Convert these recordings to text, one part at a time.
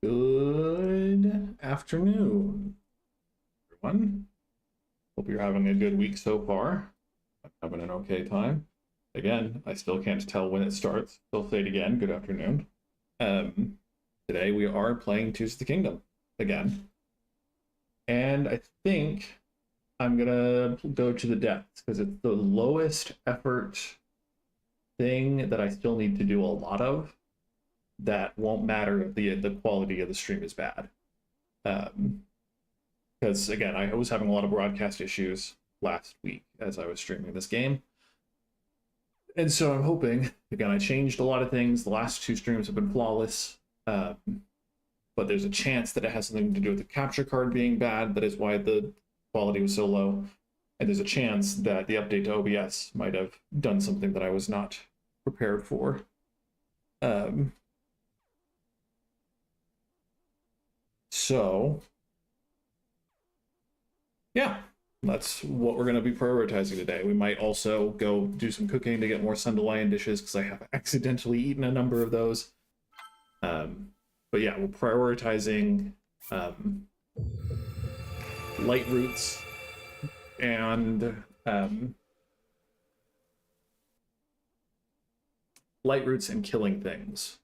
Good afternoon, everyone. Hope you're having a good week so far. I'm having an okay time. Again, I still can't tell when it starts. I'll say it again, good afternoon. Today we are playing Tears of the Kingdom again. And I think I'm gonna go to the depths because it's the lowest effort thing that I still need to do a lot of. That won't matter if the quality of the stream is bad. Because again, I was having a lot of broadcast issues last week as I was streaming this game. And so I'm hoping, again, I changed a lot of things. The last two streams have been flawless. But there's a chance that it has something to do with the capture card being bad. That is why the quality was so low. And there's a chance that the update to OBS might have done something that I was not prepared for. So, yeah, that's what we're going to be prioritizing today. We might also go do some cooking to get more Sunderland dishes because I have accidentally eaten a number of those. But yeah, we're prioritizing light roots and killing things.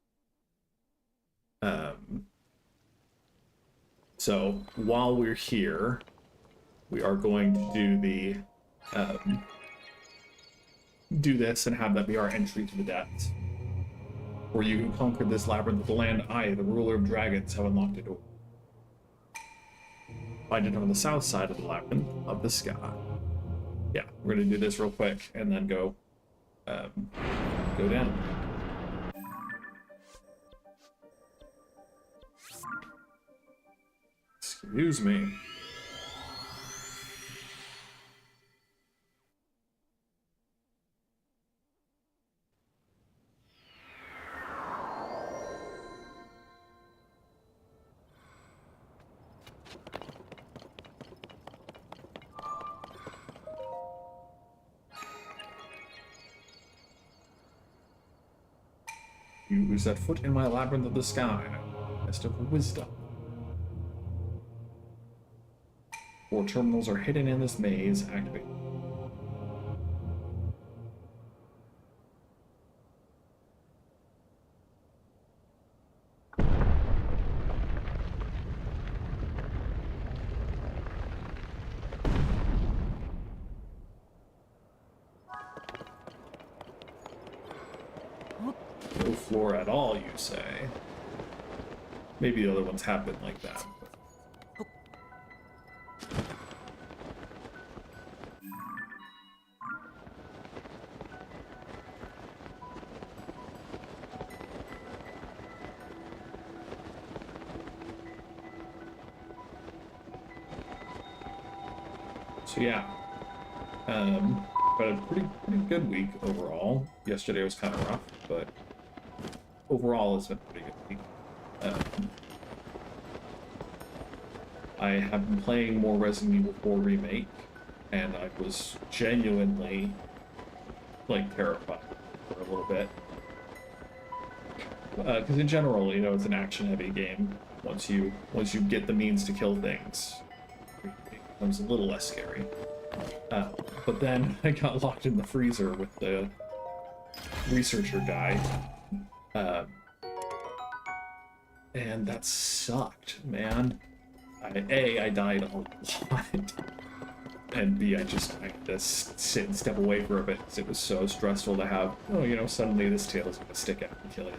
So while we're here, we are going to do the do this and have that be our entry to the depths. For you who conquered this labyrinth of the land, I, the ruler of dragons, have unlocked a door. Find it on the south side of the labyrinth of the sky. Yeah, we're gonna do this real quick and then go down. Excuse me. You who set foot in my labyrinth of the sky, test of wisdom. 4 terminals are hidden in this maze. Activate. No floor at all, you say? Maybe the other ones have been like that. So yeah, but a pretty good week overall. Yesterday was kind of rough, but overall it's been a pretty good week. I have been playing more Resident Evil 4 Remake, and I was genuinely like terrified for a little bit. Because in general, you know, it's an action-heavy game. Once you get the means to kill things, becomes a little less scary. But then I got locked in the freezer with the researcher guy. And that sucked, man. I died a lot. And B, I had to sit and step away for a bit because it was so stressful to have, oh, you know, suddenly this tail is going to stick out and kill it.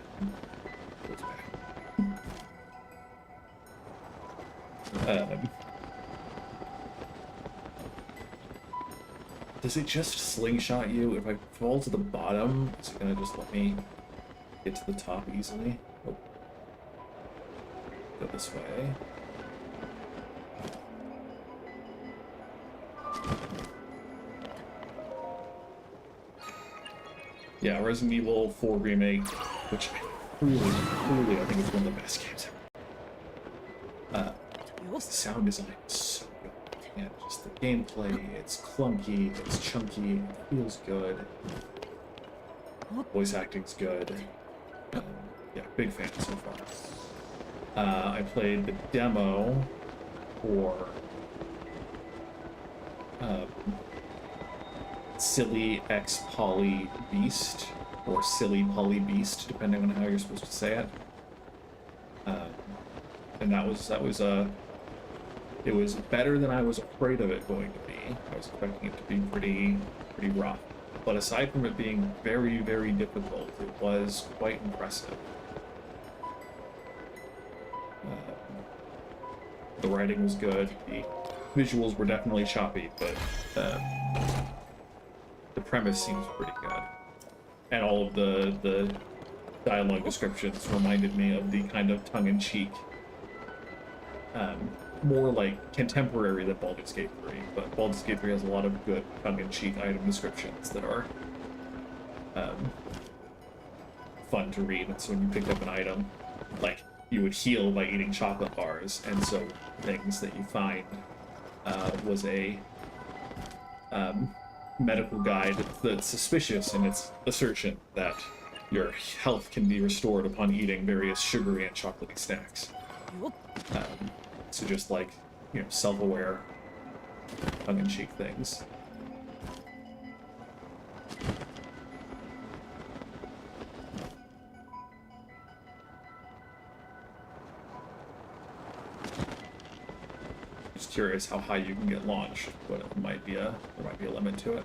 Does it just slingshot you? If I fall to the bottom, is it gonna just let me get to the top easily? Oh. Go this way. Yeah, Resident Evil 4 Remake, which truly, I think is one of the best games ever. The sound design is so good. And just the gameplay, it's clunky, it's chunky, it feels good. Voice acting's good. Yeah, big fan so far. I played the demo for Silly X Poly Beast, or Silly Poly Beast, depending on how you're supposed to say it. And that was it was better than I was afraid of it going to be. I was expecting it to be pretty rough. But aside from it being very, very difficult, it was quite impressive. The writing was good. The visuals were definitely choppy, but the premise seems pretty good. And all of the dialogue descriptions reminded me of the kind of tongue-in-cheek, more like contemporary than Baldur's Gate 3, but Baldur's Gate 3 has a lot of good tongue-in-cheek item descriptions that are fun to read. And so when you picked up an item, like, you would heal by eating chocolate bars, and so things that you find was a medical guide that's suspicious in its assertion that your health can be restored upon eating various sugary and chocolatey snacks. So just like, you know, self-aware, tongue-in-cheek things. Just curious how high you can get launched, but there might be a limit to it.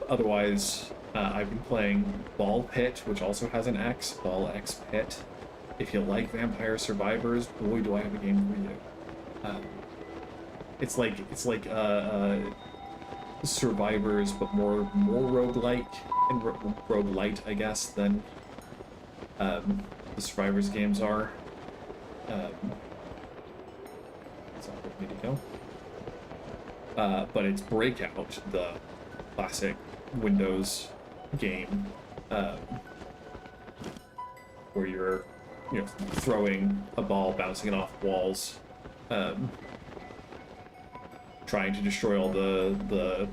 Otherwise, I've been playing Ball Pit, which also has an X, Ball X Pit. If you like Vampire Survivors, boy, do I have a game for you. It's like Survivors, but more roguelike and roguelite, I guess, than the Survivors games are. That's not where we need to go. But it's Breakout, the classic Windows game, where you're, you know, throwing a ball, bouncing it off walls, trying to destroy all the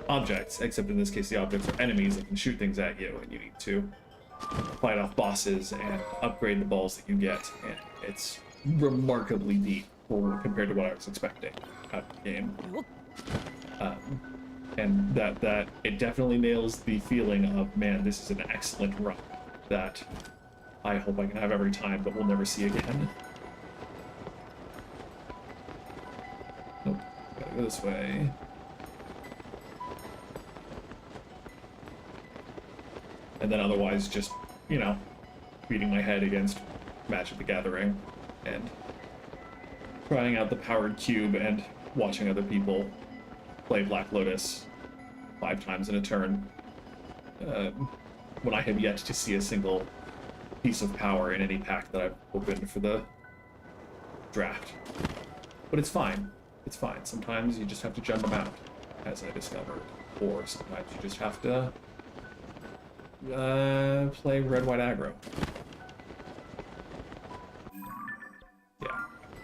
objects, except in this case the objects are enemies that can shoot things at you, and you need to fight off bosses and upgrade the balls that you get, and it's remarkably deep compared to what I was expecting out of the game. And that it definitely nails the feeling of, man, this is an excellent run that I hope I can have every time, but we'll never see again. Nope, gotta go this way. And then otherwise just, you know, beating my head against Magic the Gathering and trying out the powered cube and watching other people play Black Lotus 5 times in a turn, when I have yet to see a single piece of power in any pack that I've opened for the draft. But it's fine. It's fine. Sometimes you just have to jump them out, as I discovered. Or sometimes you just have to play red-white aggro. Yeah,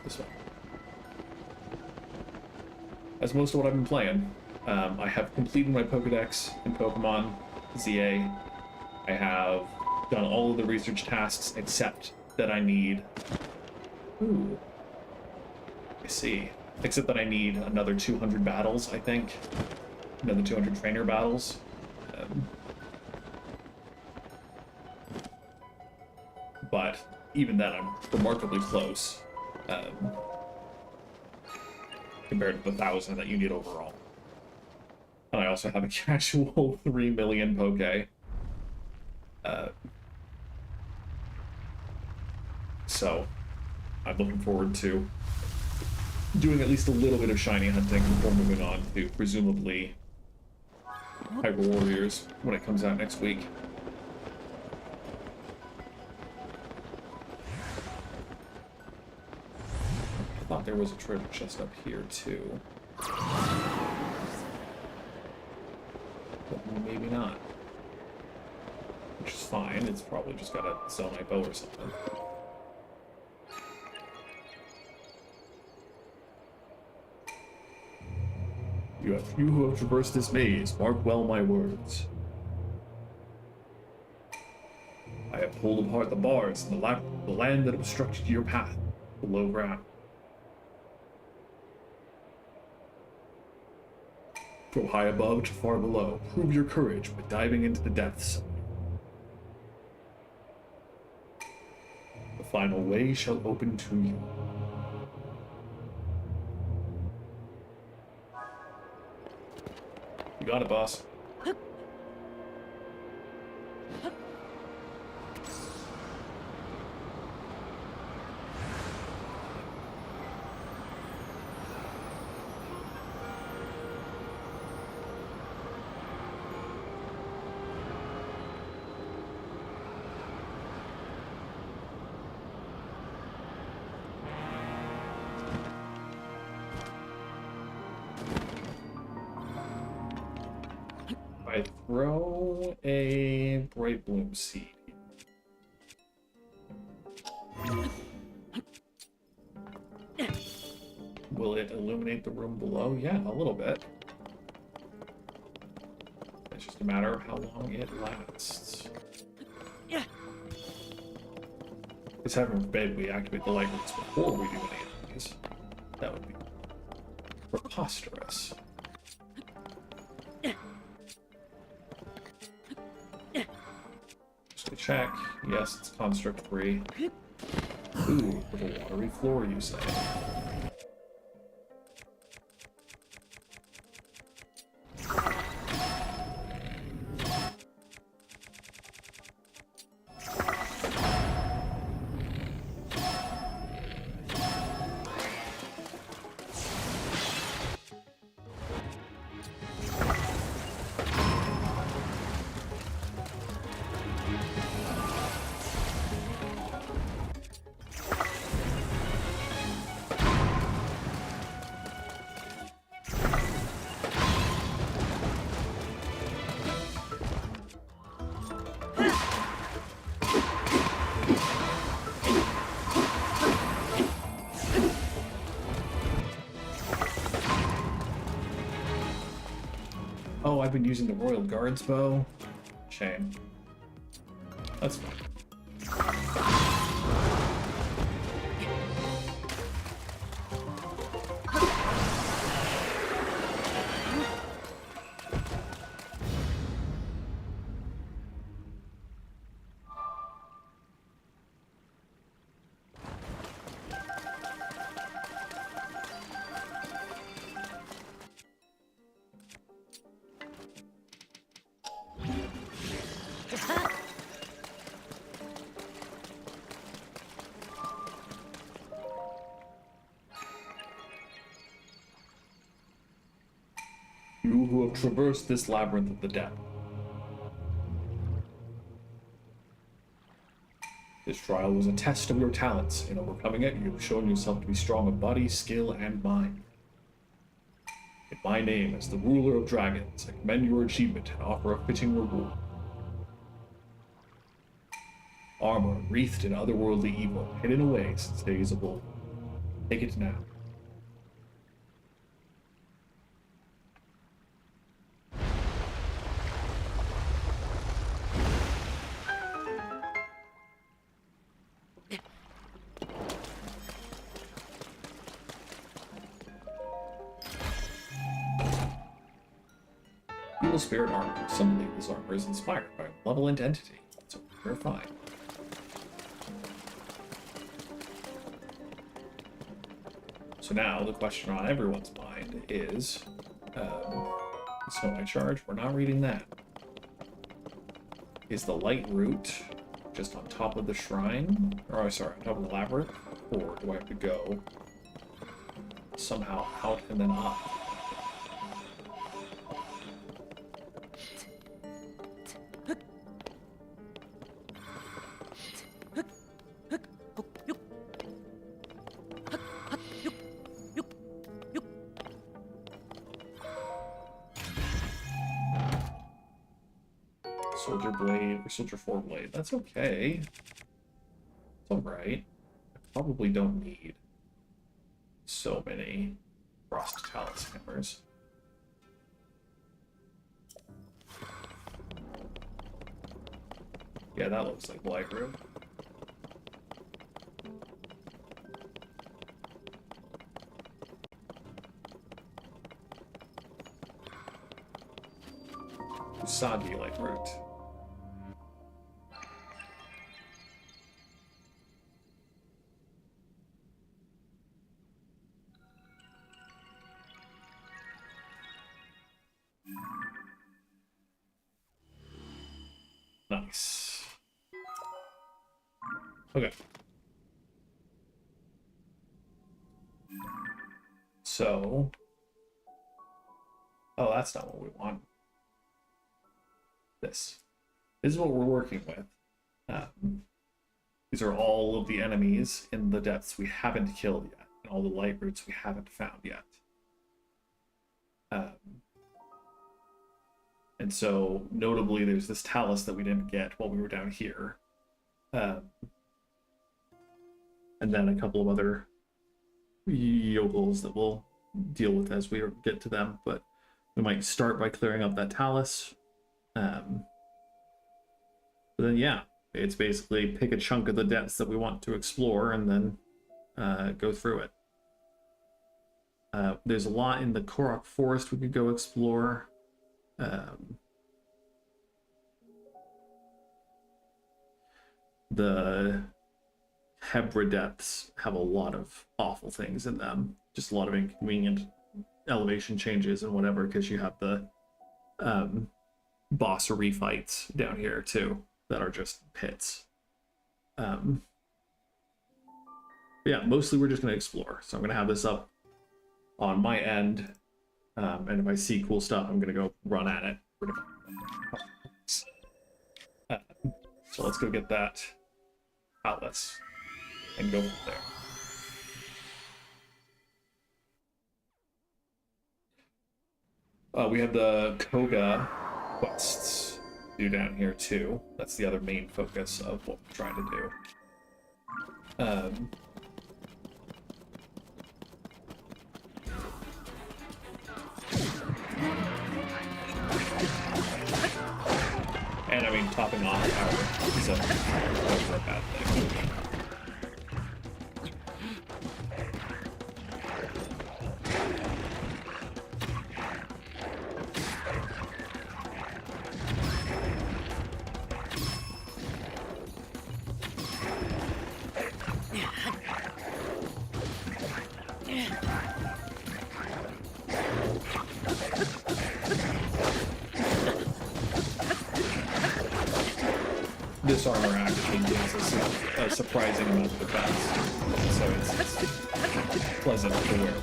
this one. That's most of what I've been playing. I have completed my Pokedex in Pokemon ZA. I have done all of the research tasks except that I need... Ooh. I see. Except that I need another 200 battles, I think. Another 200 trainer battles. But even then, I'm remarkably close. Compared to the 1,000 that you need overall. And I also have a casual 3 million Poke. So, I'm looking forward to doing at least a little bit of shiny hunting before moving on to, presumably, Hyper Warriors when it comes out next week. I thought there was a treasure chest up here, too. But maybe not. Which is fine, it's probably just got a Zonite bow or something. You who have traversed this maze, mark well my words. have pulled apart the bars and the land that obstructed your path below ground. From high above to far below, prove your courage by diving into the depths. The final way shall open to you. You got it, boss. I throw a bright bloom seed. Will it illuminate the room below? Yeah, a little bit. It's just a matter of how long it lasts. It's heaven forbid we activate the light roots before we do any of these. That would be preposterous. Just to check. Yes, it's construct free. Ooh, with a watery floor, you say. Oh, I've been using the Royal Guard's bow. Shame. That's fine. You who have traversed this labyrinth of the depth. This trial was a test of your talents. In overcoming it, you have shown yourself to be strong of body, skill, and mind. In my name, as the ruler of dragons, I commend your achievement and offer a fitting reward. Armor wreathed in otherworldly evil, hidden away since days of old. Take it now. Evil spirit armor. Some believe this armor is inspired by a malevolent entity, so we're fine. So now the question on everyone's mind is, Snow Knight Charge, we're not reading that. Is the light route just on top of the shrine? Or, sorry, on top of the labyrinth? Or do I have to go somehow out and then up? Soldier blade or soldier 4 blade. That's okay. It's alright. I probably don't need so many frost talus hammers. Yeah, Yeah, that looks like light room. Usagi like root. Nice. Okay. So, oh, that's not what we want. This is what we're working with. These are all of the enemies in the depths we haven't killed yet, and all the light roots we haven't found yet. And so, notably, there's this talus that we didn't get while we were down here. And then a couple of other yokels that we'll deal with as we get to them. But we might start by clearing up that talus. But then, yeah, it's basically pick a chunk of the depths that we want to explore and then go through it. There's a lot in the Korok Forest we could go explore. The Hebra depths have a lot of awful things in them. Just a lot of inconvenient elevation changes and whatever, because you have the boss refights down here too that are just pits. Yeah, mostly we're just going to explore. So I'm going to have this up on my end. And if I see cool stuff, I'm going to go run at it. So let's go get that outlets and go from there. We have the Koga quests do down here too. That's the other main focus of what we're trying to do. And I mean, topping off power is a bad thing. This armor actually gives us a surprising amount of defense, so it's pleasant to wear.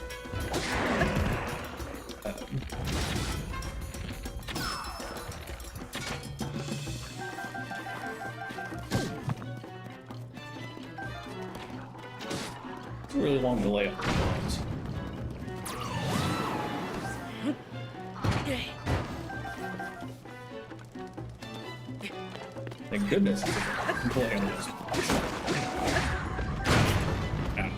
It's a really long delay on the lines. Thank goodness it's a play on this. Yeah.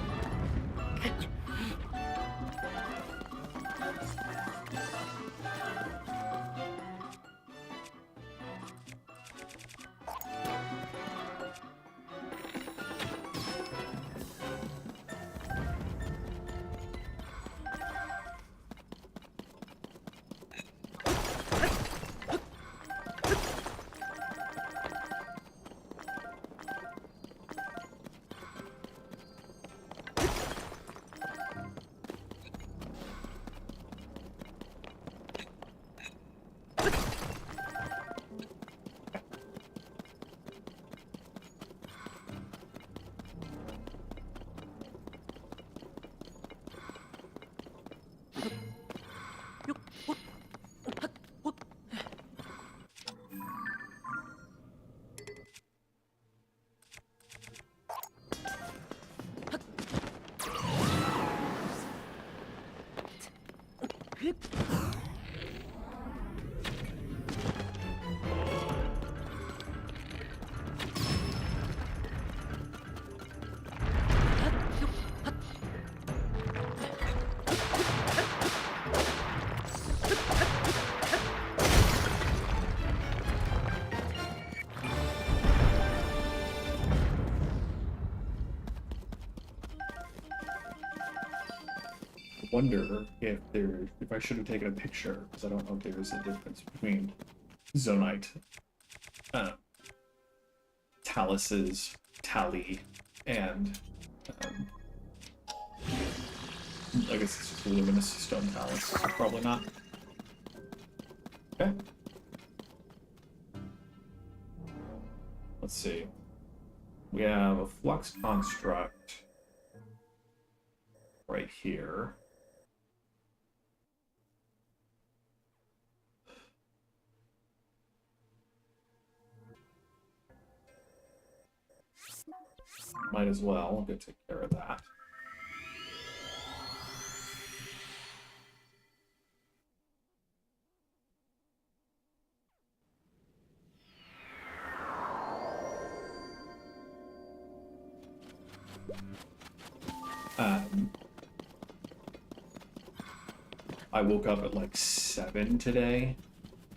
wonder if I should have taken a picture, because I don't know if there's a difference between zonite, taluses, tally, and I guess it's just a luminous stone talus. Probably not. Okay. Let's see. We have a flux construct right here. Might as well. I'll go take care of that. I woke up at like 7 today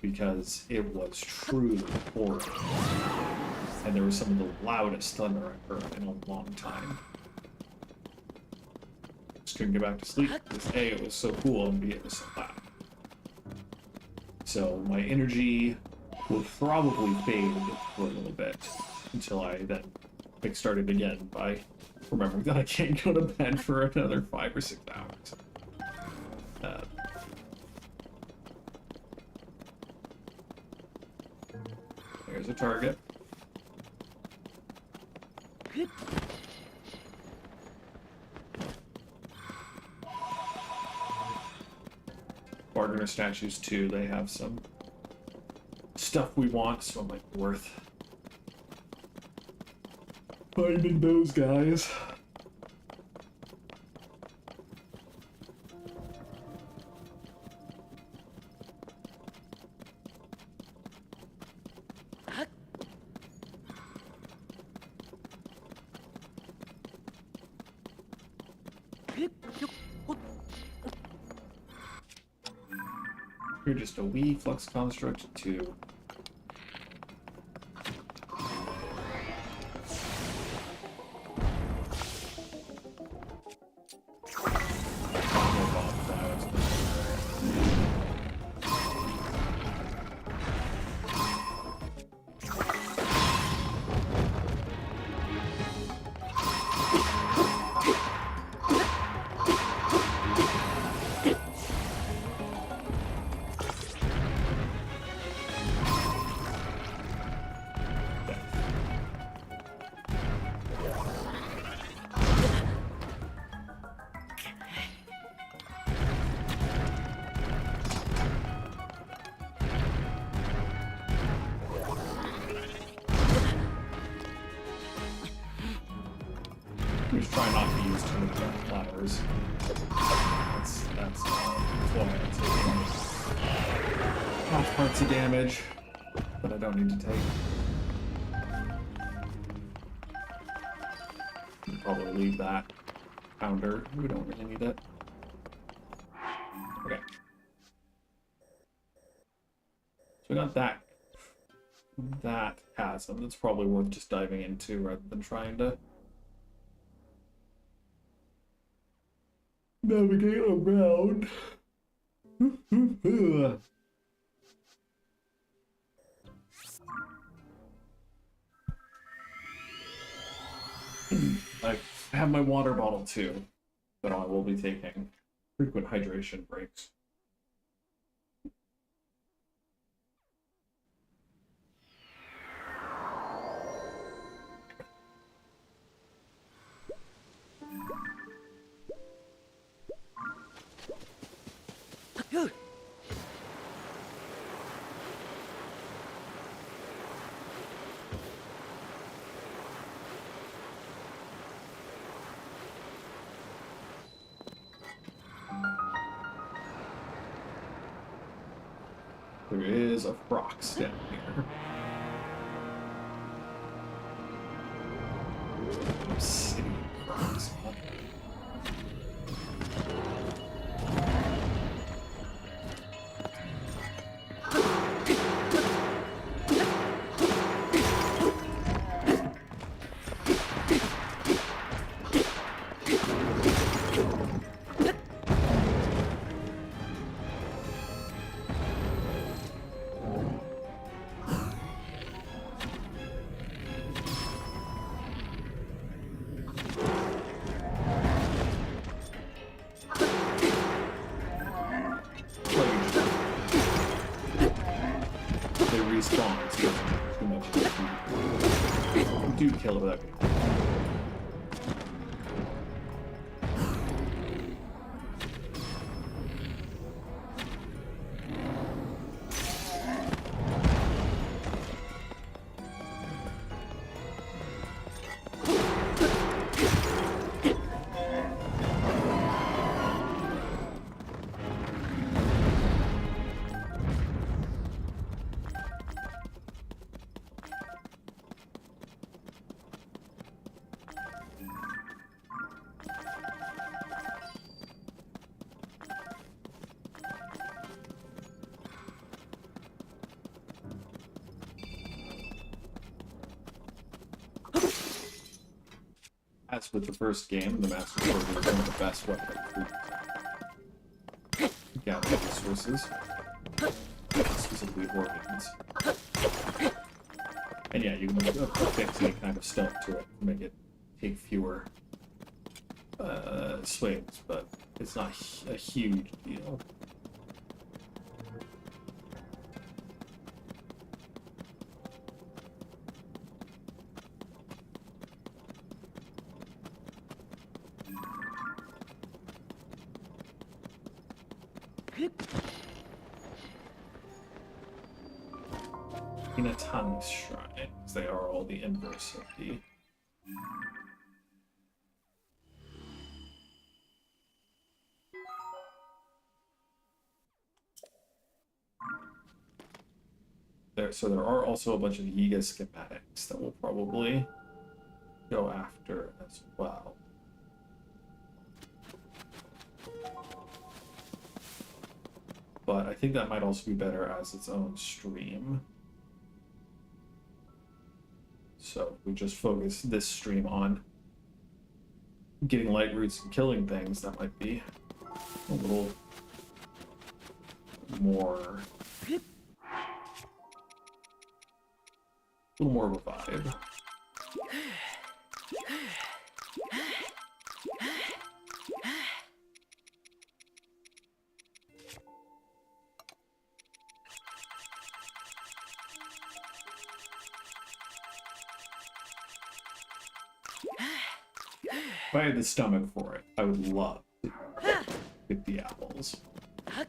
because it was truly horrible. And there was some of the loudest thunder I've heard in a long time. Just couldn't get back to sleep because A, it was so cool, and B, it was so loud. So my energy will probably fade for a little bit until I then kick-start it again by remembering that I can't go to bed for another 5 or 6 hours. There's a target. Bargainer statues too, they have some stuff we want, so it might be worth finding those guys. You're just a wee flux construct too. Just try not to use too many ladders. That's why I'm taking half parts of damage that I don't need to take. I'll probably leave that pounder. We don't really need it. Okay. So we got that chasm. That's probably worth just diving into rather than trying to navigate around. I have my water bottle too, but I will be taking frequent hydration breaks. There is a frox down here. Obsidian frogs. respawns. Too much. You do kill it without getting hit. As with the first game, the Master Sword is one of the best weapons for gathering resources, specifically organs. And yeah, you can fix any kind of stone to it to make it take fewer swings, but it's not a huge deal. Inatami's shrine, because they are all the inverse of the... So there are also a bunch of Yiga schematics that we'll probably go after as well. But I think that might also be better as its own stream. So if we just focus this stream on getting light roots and killing things, that might be a little more of a vibe. If I had the stomach for it, I would love to get the apples. I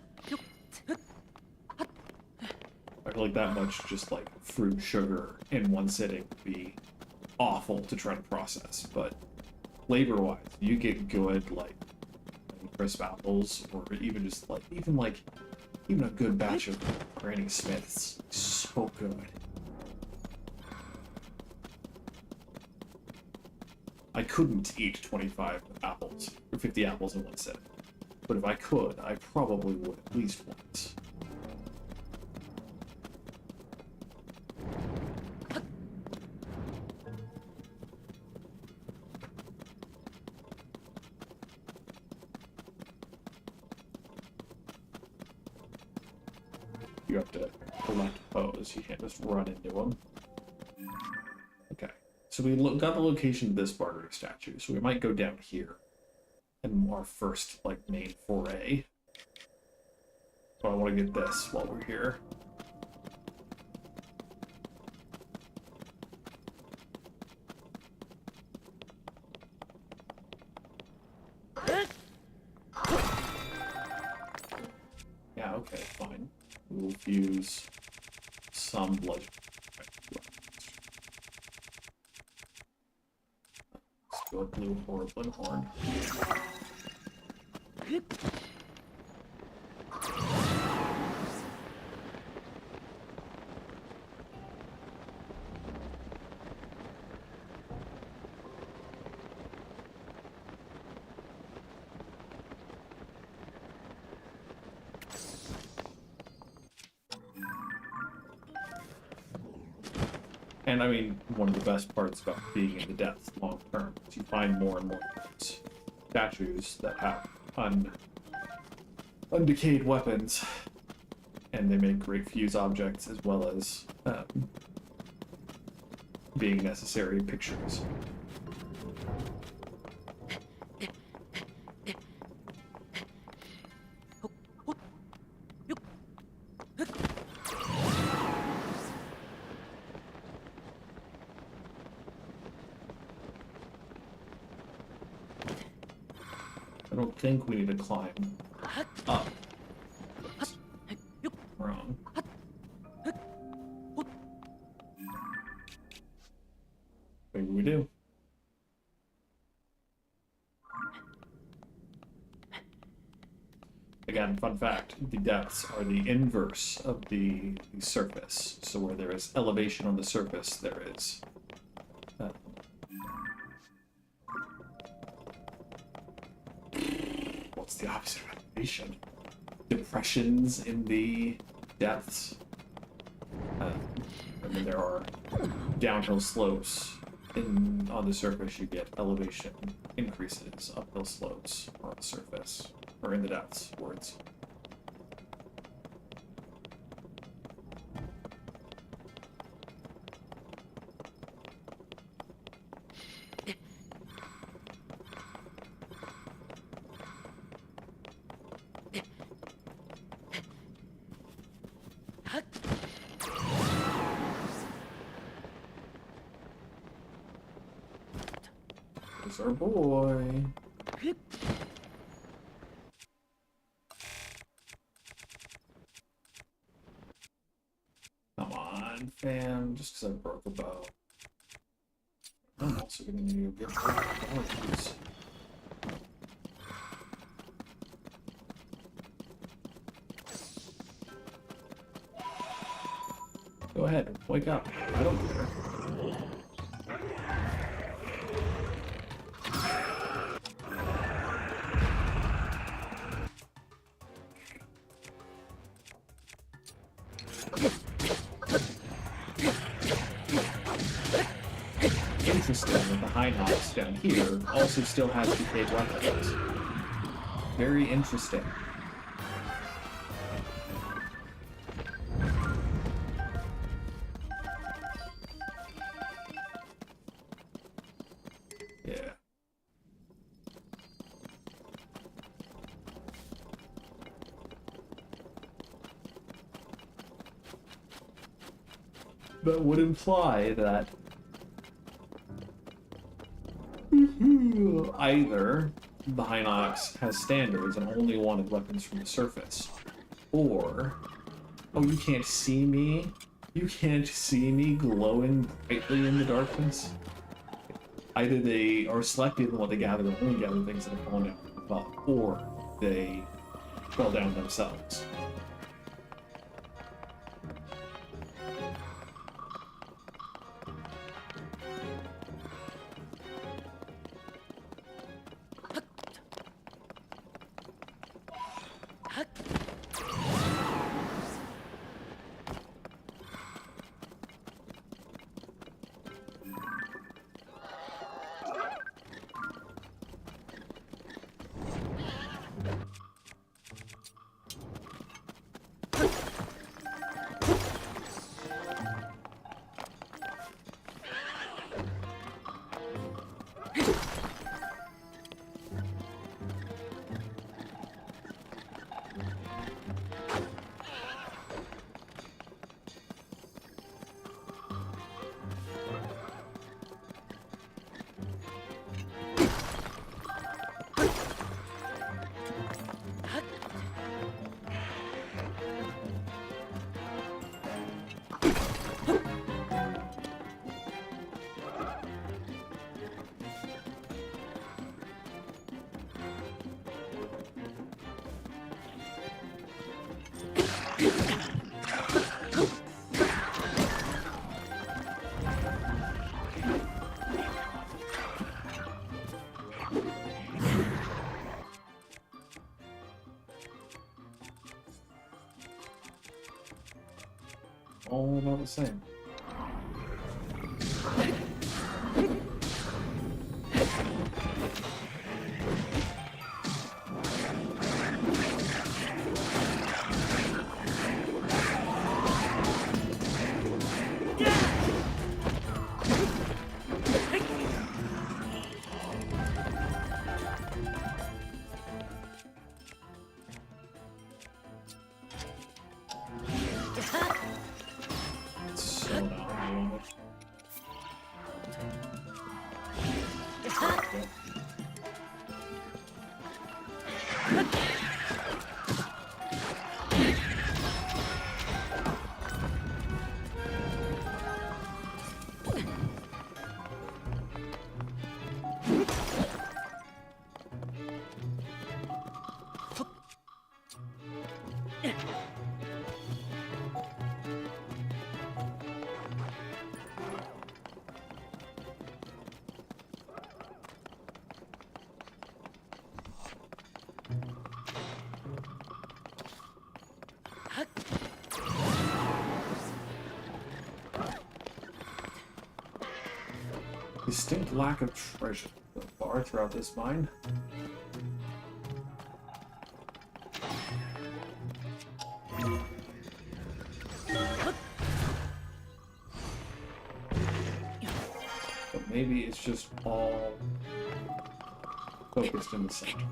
feel like that much just like fruit sugar in one sitting would be awful to try to process, but flavor-wise, you get good like crisp apples, or even just like even a good batch of Granny Smiths. So good. I couldn't eat 25 apples, or 50 apples in one sitting. But if I could, I probably would at least once. You have to collect foes, you can't just run into them. Okay. So we got the location of this bartering statue, so we might go down here in our first, like, main foray. So I want to get this while we're here. Yeah, okay, fine. We'll fuse some blood. Go with blue horn. And I mean, one of the best parts about being in the depths long term is you find more and more statues that have undecayed weapons, and they make great fuse objects as well as being necessary pictures. don't think we need to climb up. Wrong. Maybe we do. Again, fun fact, the depths are the inverse of the surface. So where there is elevation on the surface, there is... what's the opposite of elevation? Depressions in the depths. And then there are downhill slopes. On the surface, you get elevation increases, uphill slopes on the surface, or in the depths, words. There's our boy. Come on, fam. Just because I broke a bow. I'm also going to need to get more bows. Go ahead, wake up. I don't care. Interesting that the High Knox down here also still has decayed weapons. Very interesting. Yeah. That would imply that either the High Knox has standards and only wanted weapons from the surface, or... Oh, you can't see me? You can't see me glowing brightly in the darkness? Either they are selective in what they gather and only gather things that have fallen down from above, or they fell down themselves. All about the same. Distinct lack of treasure so far throughout this mine. But maybe it's just all focused in the center.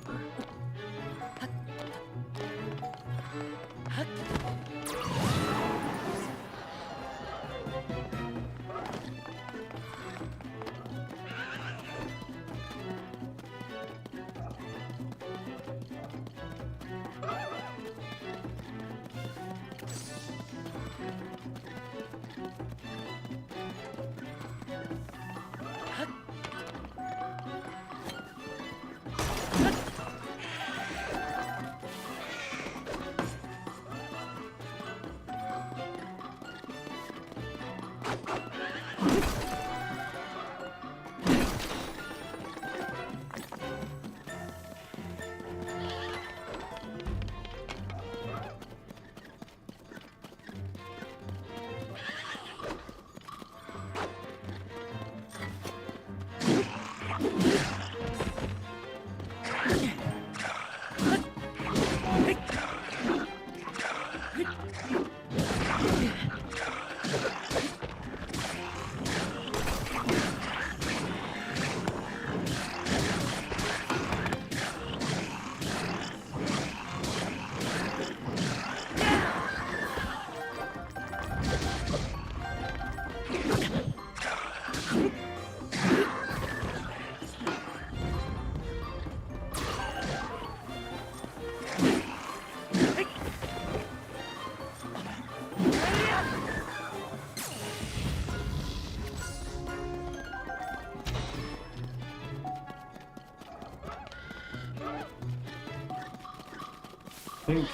I think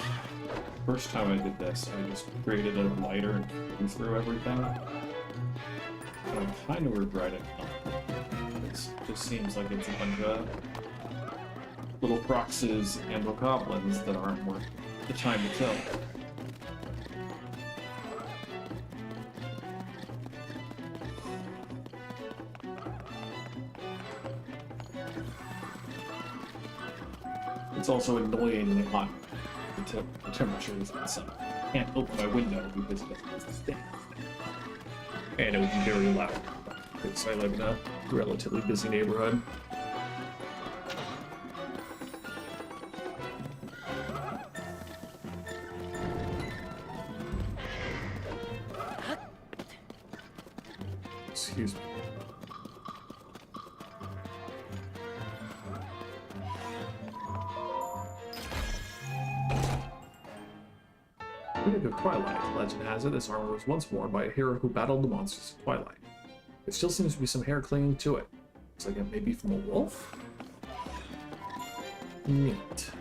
first time I did this, I just created a lighter and flew through everything. And I kind of regret it. It just seems like it's a bunch of little proxies and goblins that aren't worth the time to kill. It's also annoyingly hot. The temperature is insane. I can't open my window because it doesn't stink. And it would be very loud because I live in a relatively busy neighborhood. Excuse me. Of Twilight. Legend has it this armor was once worn by a hero who battled the monsters of Twilight. There still seems to be some hair clinging to it. Looks like it may be from a wolf? Neat.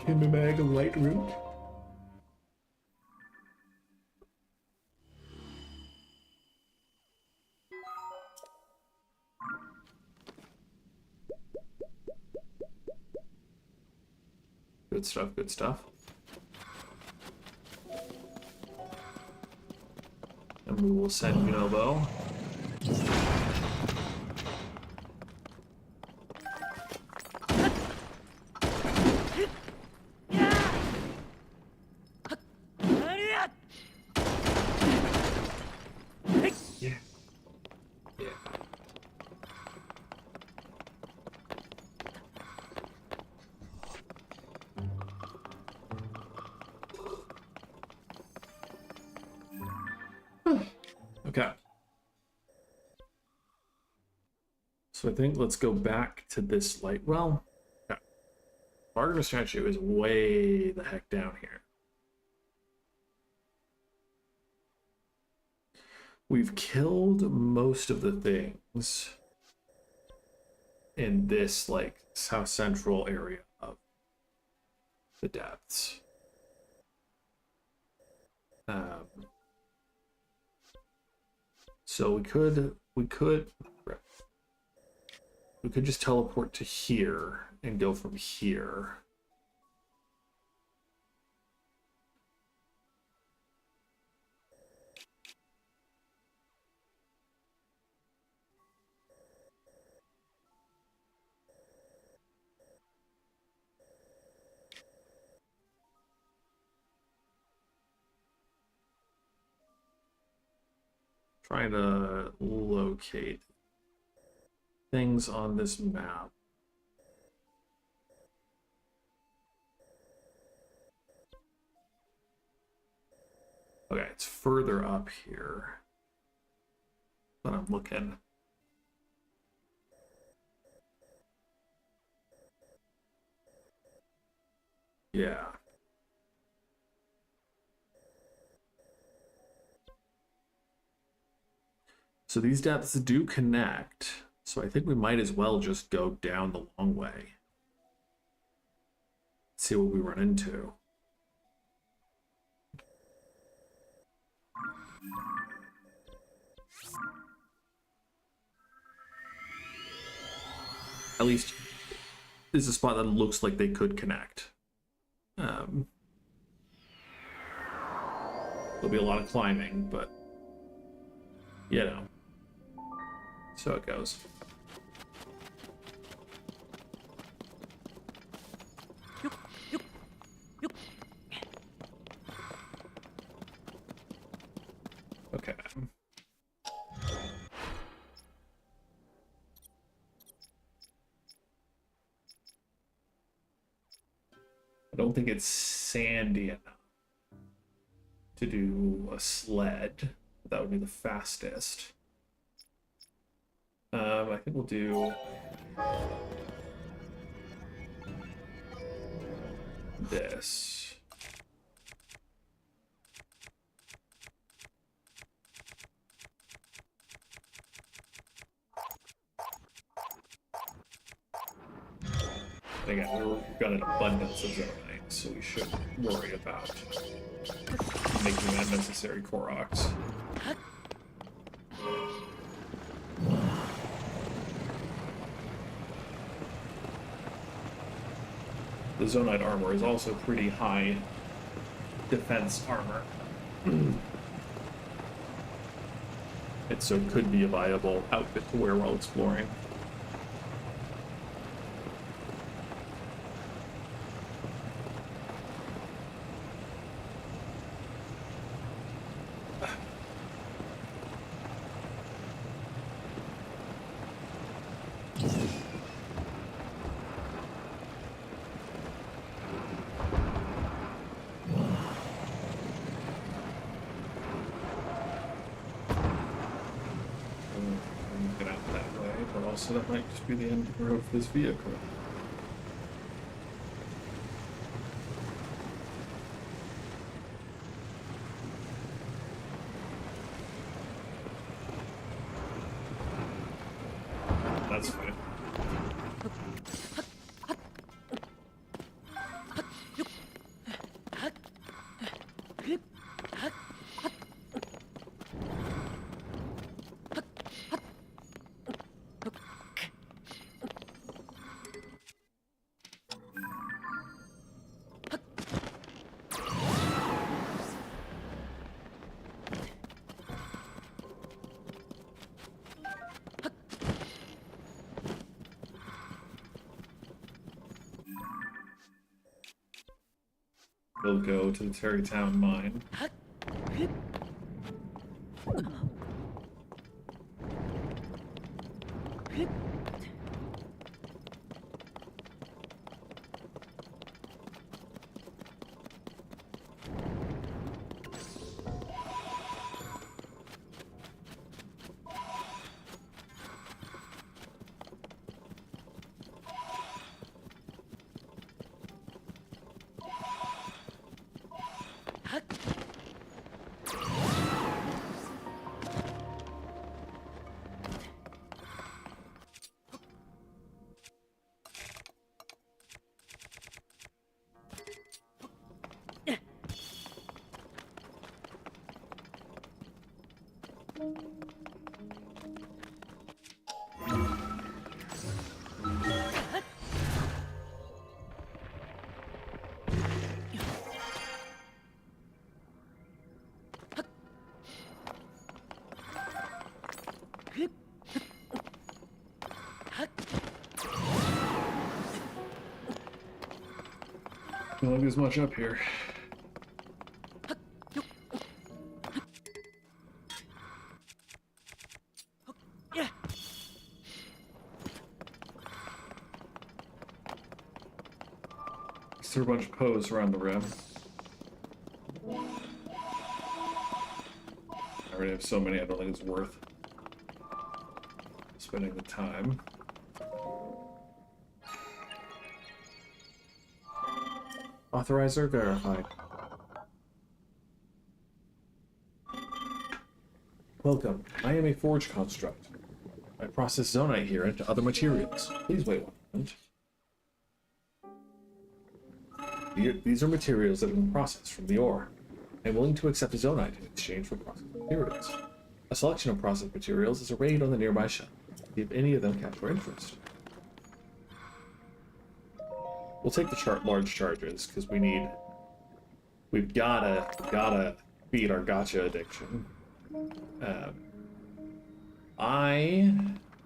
Kimbermag light root? Good stuff, good stuff. And we will send Unobo. Yeah. Yeah. Okay. So I think let's go back to this light well. Okay. Bargain statue is way the heck down here. We've killed most of the things in this like south central area of the depths. So we could just teleport to here and go from here. Trying to locate things on this map. Okay, it's further up here. But I'm looking. Yeah. So these depths do connect. So I think we might as well just go down the long way. See what we run into. At least this is a spot that looks like they could connect. There'll be a lot of climbing, but you know, so it goes. Okay. I don't think it's sandy enough to do a sled. That would be the fastest. I think we'll do this. And again, we've got an abundance of zonite, so we shouldn't worry about making unnecessary Koroks. The zonite armor is also pretty high defense armor. It so could be a viable outfit to wear while exploring. So that might just be the end of the road for this vehicle. That's fine. We'll go to the Terrytown mine. Don't think there's much up here. through a bunch of pose around the rim. I already have so many, I don't think it's worth spending the time. Authorizer verified. Welcome. I am a forge construct. I process zonite here into other materials. Please wait 1 moment. These are materials that have been processed from the ore. I am willing to accept a zonite in exchange for processed materials. A selection of processed materials is arrayed on the nearby shelf. See if any of them catch our interest. We'll take the large charges because we've gotta feed our gotcha addiction. I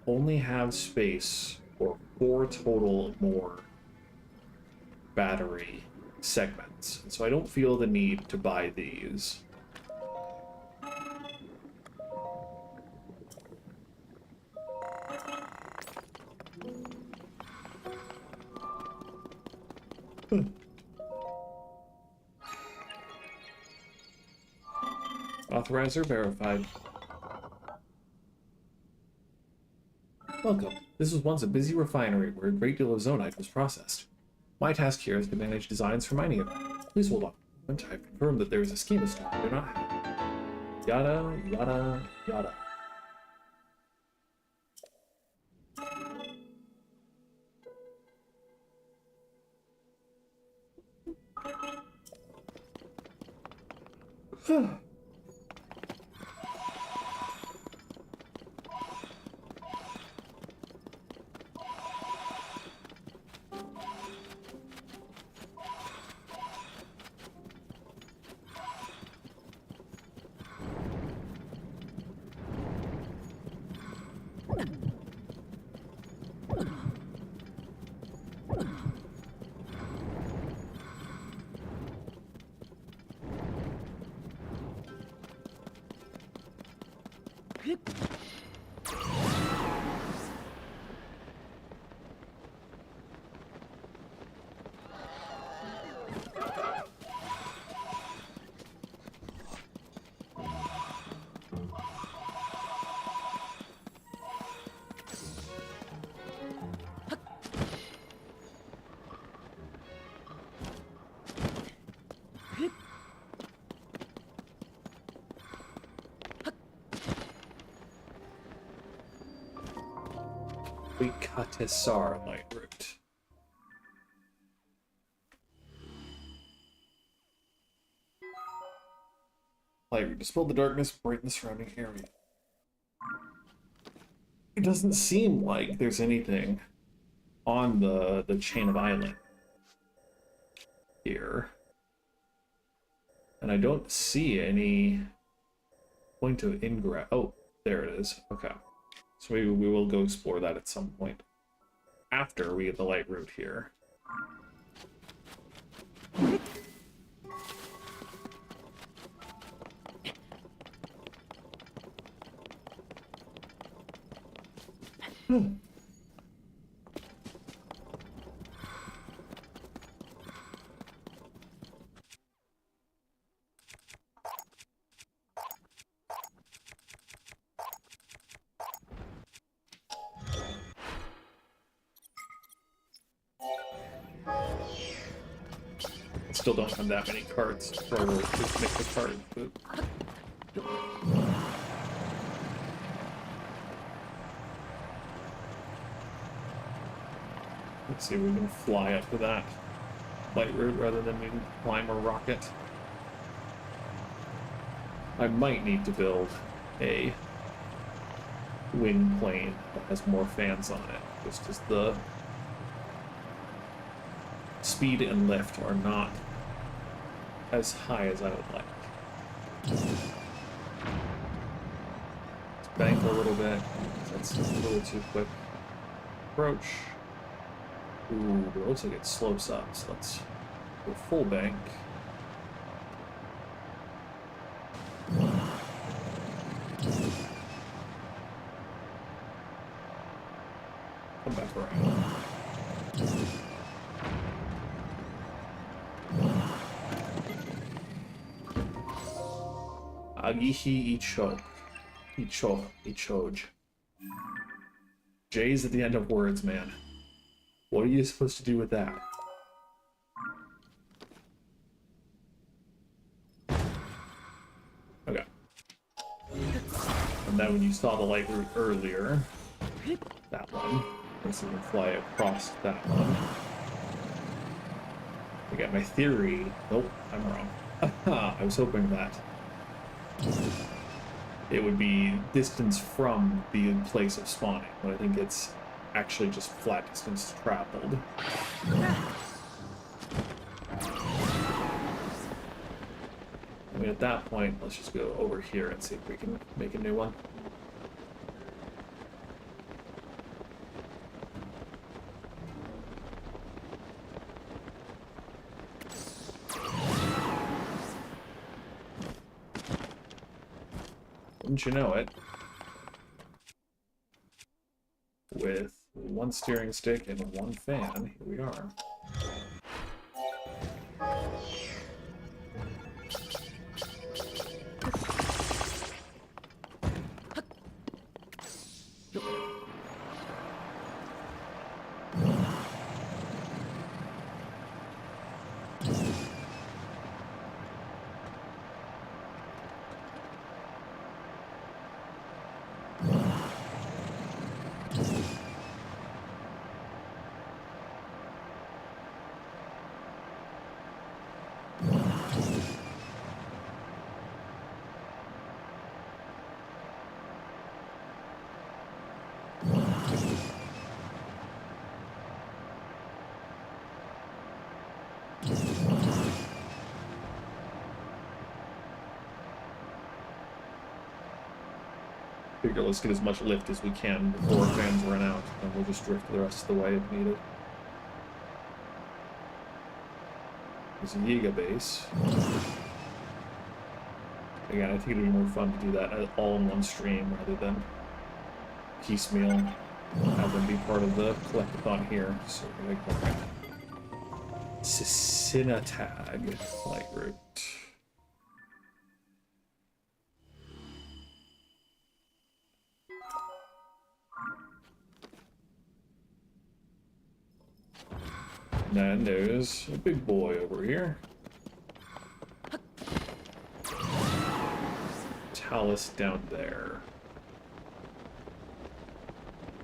only have space for 4 total more battery segments, so I don't feel the need to buy these. Authorizer verified. Welcome. This was once a busy refinery where a great deal of zonite was processed. My task here is to manage designs for mining it. Please hold on. I've confirmed that there is a scheme of stuff they're not having. Yada, yada, yada. We cut his SAR light route. Light route. Dispel the darkness, brighten the surrounding area. It doesn't seem like there's anything on the chain of island here. And I don't see any point of ingress. Oh, there it is. Okay. So maybe we will go explore that at some point after we get the light route here. Still don't have that many cards, so we'll just make the card. Let's see if we can fly up to that light route rather than we climb a rocket. I might need to build a wing plane that has more fans on it, just as the speed and lift are not as high as I would like. Let's bank a little bit. That's just a little too quick. Approach. Ooh, it looks like it slopes up, so let's go full bank. Come back around. Agihi Icho. Ichoj. J's at the end of words, man. What are you supposed to do with that? Okay. And then when you saw the light route earlier, that one, let's see if we can fly across that one. Again, my theory, nope, I'm wrong. I was hoping that it would be distance from the place of spawning, but I think it's actually just flat distance traveled. I mean, at that point, let's just go over here and see if we can make a new one. Wouldn't you know it? With one steering stick and one fan, here we are. Figure let's get as much lift as we can before our fans run out, and we'll just drift the rest of the way if needed. There's a Yiga base. Again, I think it'd be more fun to do that all in one stream rather than piecemeal, have them be part of the collectathon here. So we're gonna go Cicinatag light route. Then there's a big boy over here. Talus down there.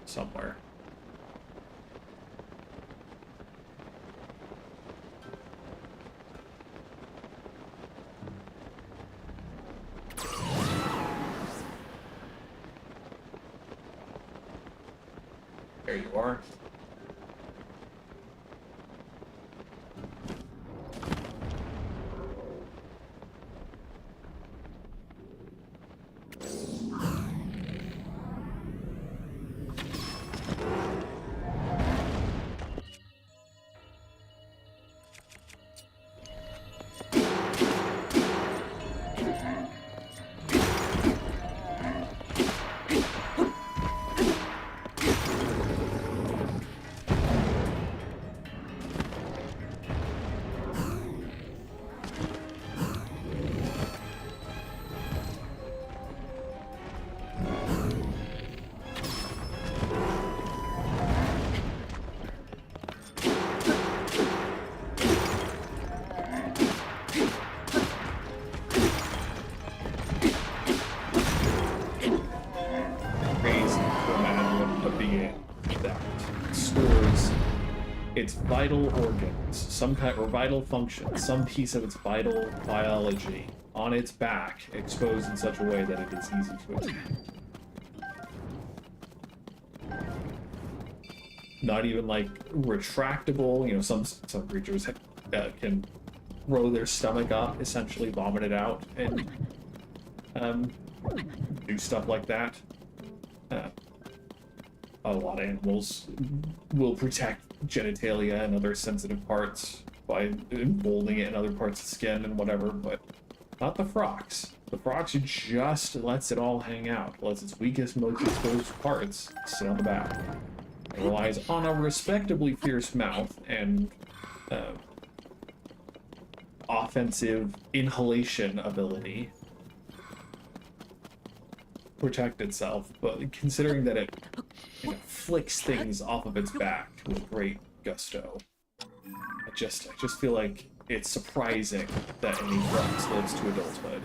Somewhere. There you are. Its vital organs, some kind, or vital function, some piece of its vital biology on its back, exposed in such a way that it is easy to attack. Not even like retractable, you know, some creatures can roll their stomach up, essentially vomit it out, and do stuff like that. A lot of animals will protect genitalia and other sensitive parts by enfolding it in other parts of the skin and whatever, but not the frox. The frox just lets it all hang out, lets its weakest, most exposed parts sit on the back. It relies on a respectably fierce mouth and offensive inhalation ability protect itself, but considering that it flicks things off of its back with great gusto, I just feel like it's surprising that any fox lives to adulthood.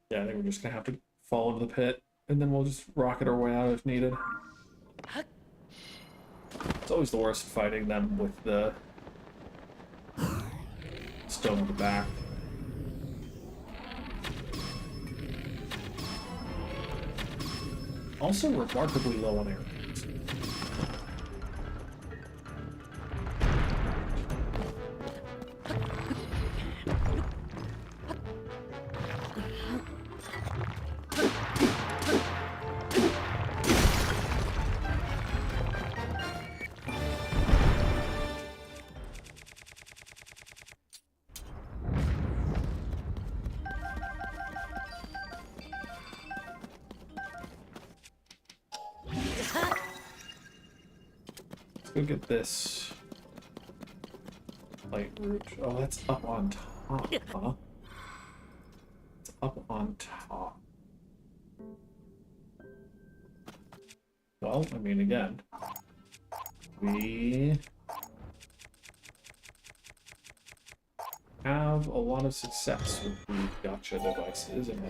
Yeah, I think we're just gonna have to fall into the pit, and then we'll just rocket our way out if needed. It's always the worst fighting them with the stone on the back. Also remarkably low on air. Go get this light root. Oh, that's up on top, huh? It's up on top. Well, I mean, again, we have a lot of success with the gotcha devices and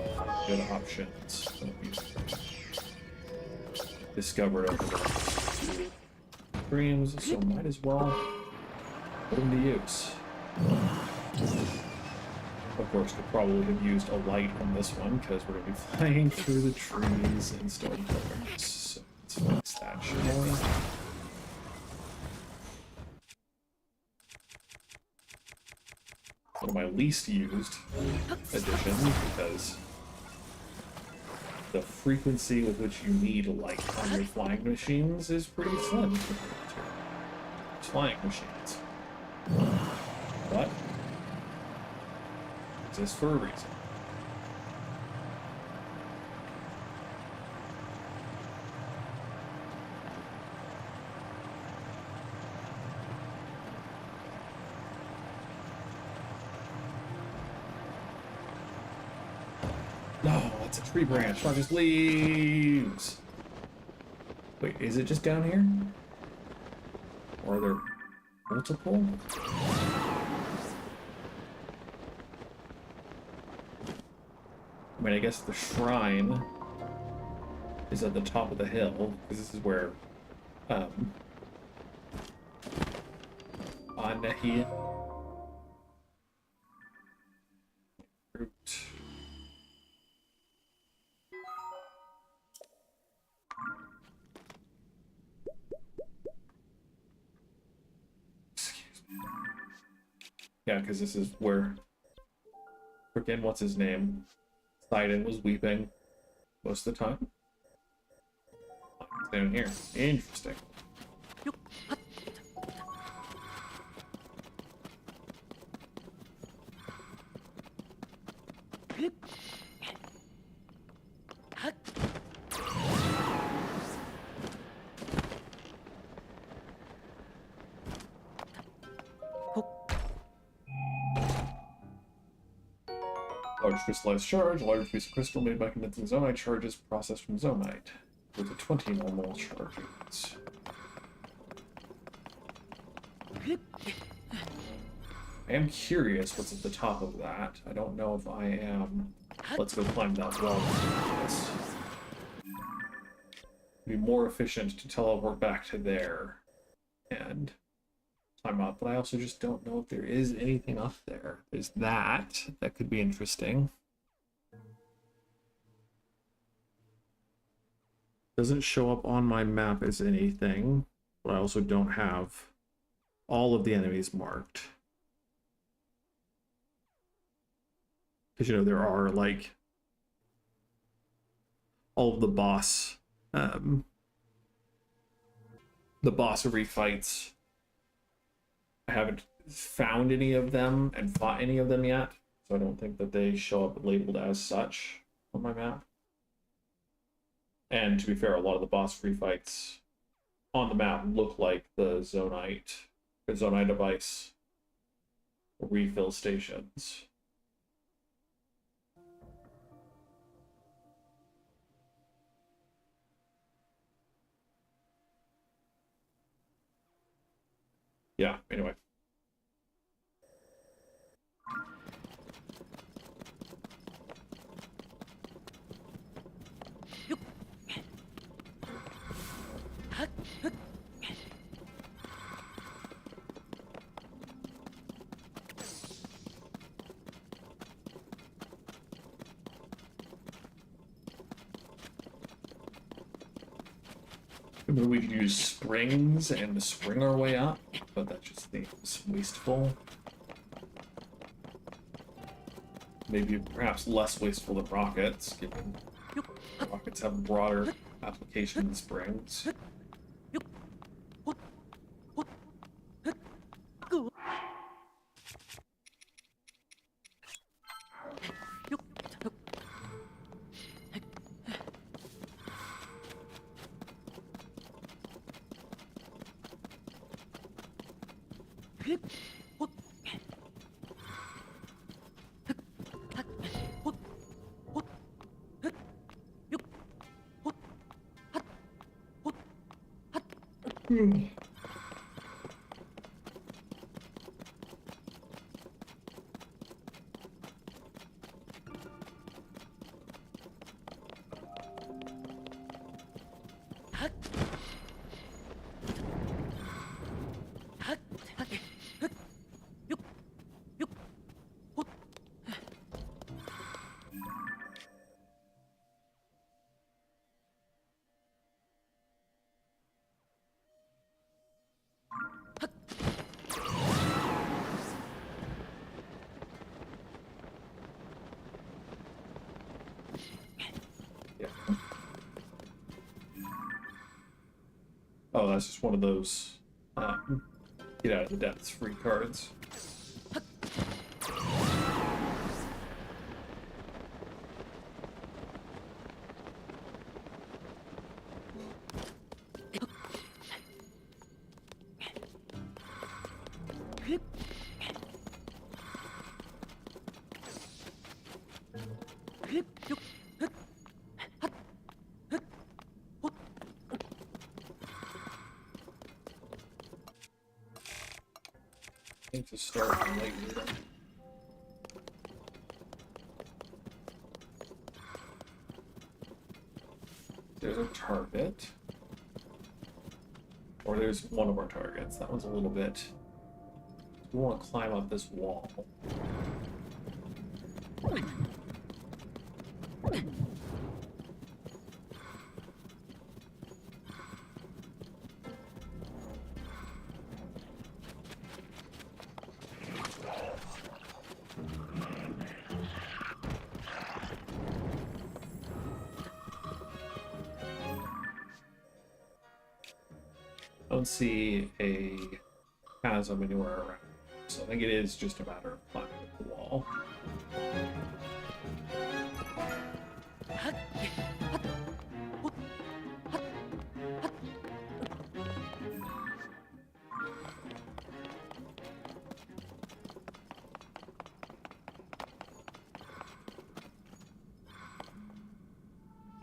good options that we've discovered over the last streams, so might as well put them to use. Of course, we'll probably have used a light on this one because we're going to be flying through the trees and stone pillars. So let's fix that, shall we? One of my least used additions because the frequency with which you need light on your flying machines is pretty slim. It's flying machines. But exists for a reason. No, it's a tree branch, not just leaves. Wait, is it just down here? Or are there multiple? I mean, I guess the shrine is at the top of the hill, because this is where Anahi root. Excuse me. Yeah, because this is where frickin' what's his name? Sidon was weeping most of the time. Down here. Interesting. Large crystallized charge, a large piece of crystal made by condensing zonite charges processed from zonite. With a 20 normal charges. I am curious what's at the top of that. I don't know if I am. Let's go climb that wall. It'd be more efficient to teleport back to there and climb up, but I also just don't know if there is anything up there. There's that. That could be interesting. Doesn't show up on my map as anything, but I also don't have all of the enemies marked. Because, you know, there are, like, all of the boss refights. I haven't found any of them and fought any of them yet, so I don't think that they show up labeled as such on my map. And to be fair, a lot of the boss refights on the map look like the zonite device refill stations. Yeah, anyway. Maybe we could use springs and spring our way up, but that just seems wasteful. Maybe perhaps less wasteful than rockets, given rockets have broader application than springs. Oh, that's just one of those get out of the depths free cards. To start later. There's a target. Or there's one of our targets. That one's a little bit... We want to climb up this wall. I don't see a chasm anywhere around, so I think it is just a matter of climbing up the wall.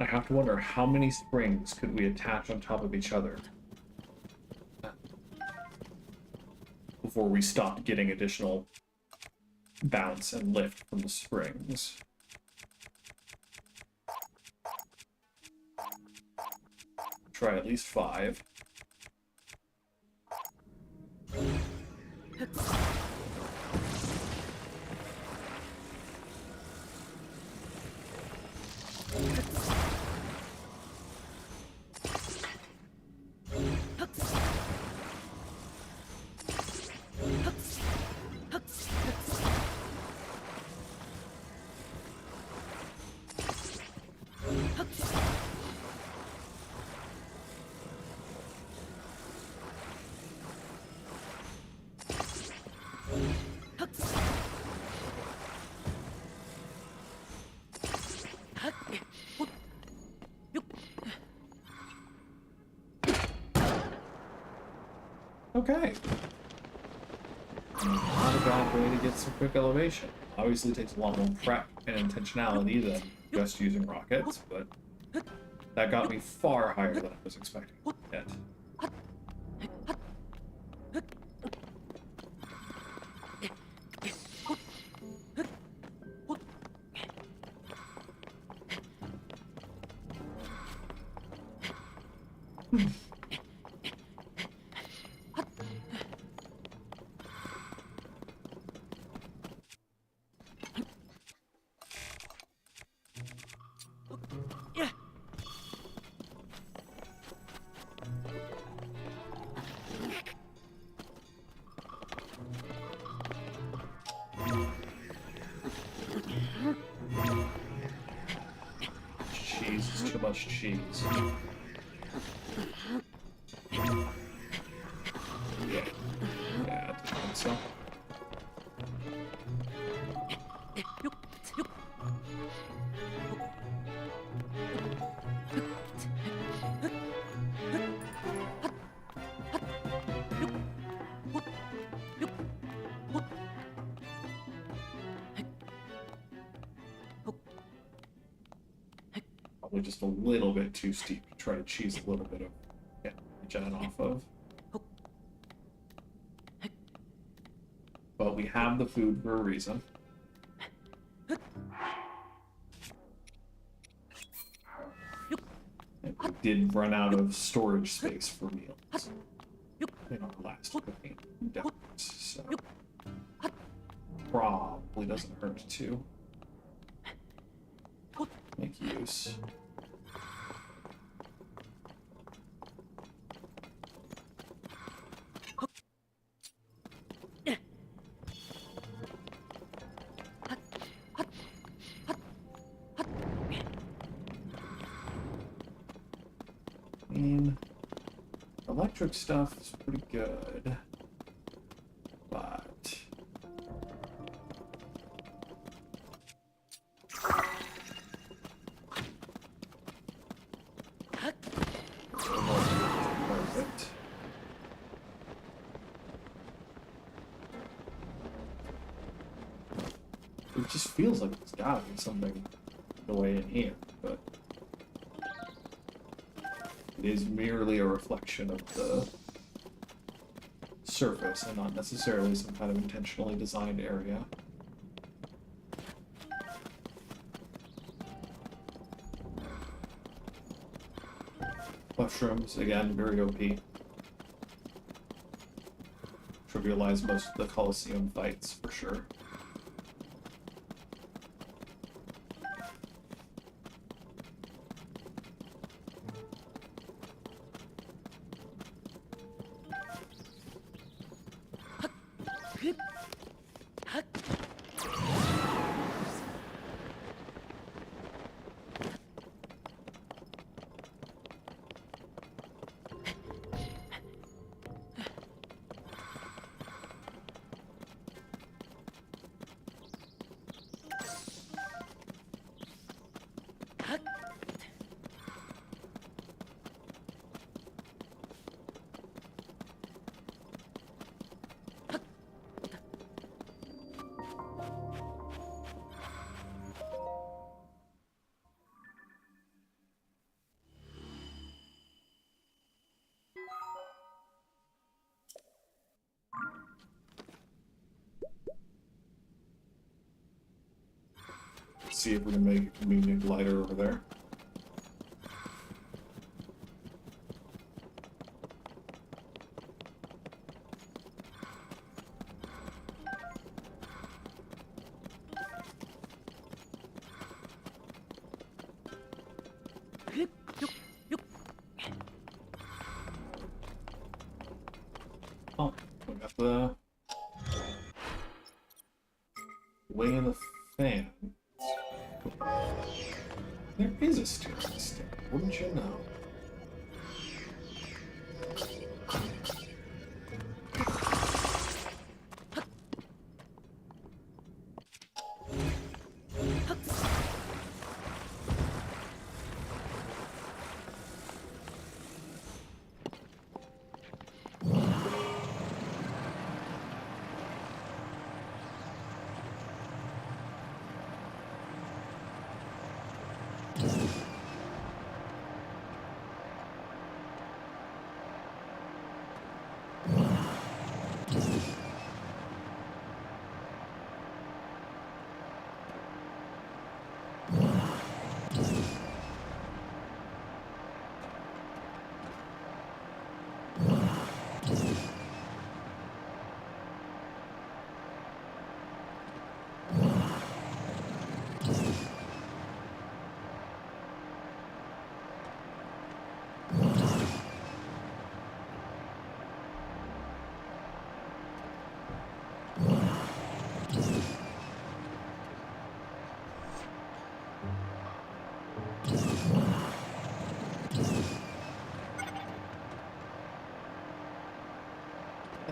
I have to wonder how many springs could we attach on top of each other before we stopped getting additional bounce and lift from the springs. Try at least 5. Okay. Not a bad way to get some quick elevation. Obviously takes a lot more prep and intentionality than just using rockets, but that got me far higher than I was expecting to get. Cheese is too much cheese. Yeah, I think so. Probably just a little bit too steep to try to cheese a little bit of gen off of. But we have the food for a reason. And we did run out of storage space for meals in our last cooking endeavors, so probably doesn't hurt to make use. Electric stuff is pretty good, but perfect. It just feels like there's gotta be something the way in here, but it is merely a reflection of the surface and not necessarily some kind of intentionally designed area. Mushrooms, again, very OP. Trivialize most of the Colosseum fights, for sure. See if we can make a convenient glider over there. Oh, we got the wing of the fan. There is a steering stick, wouldn't you know?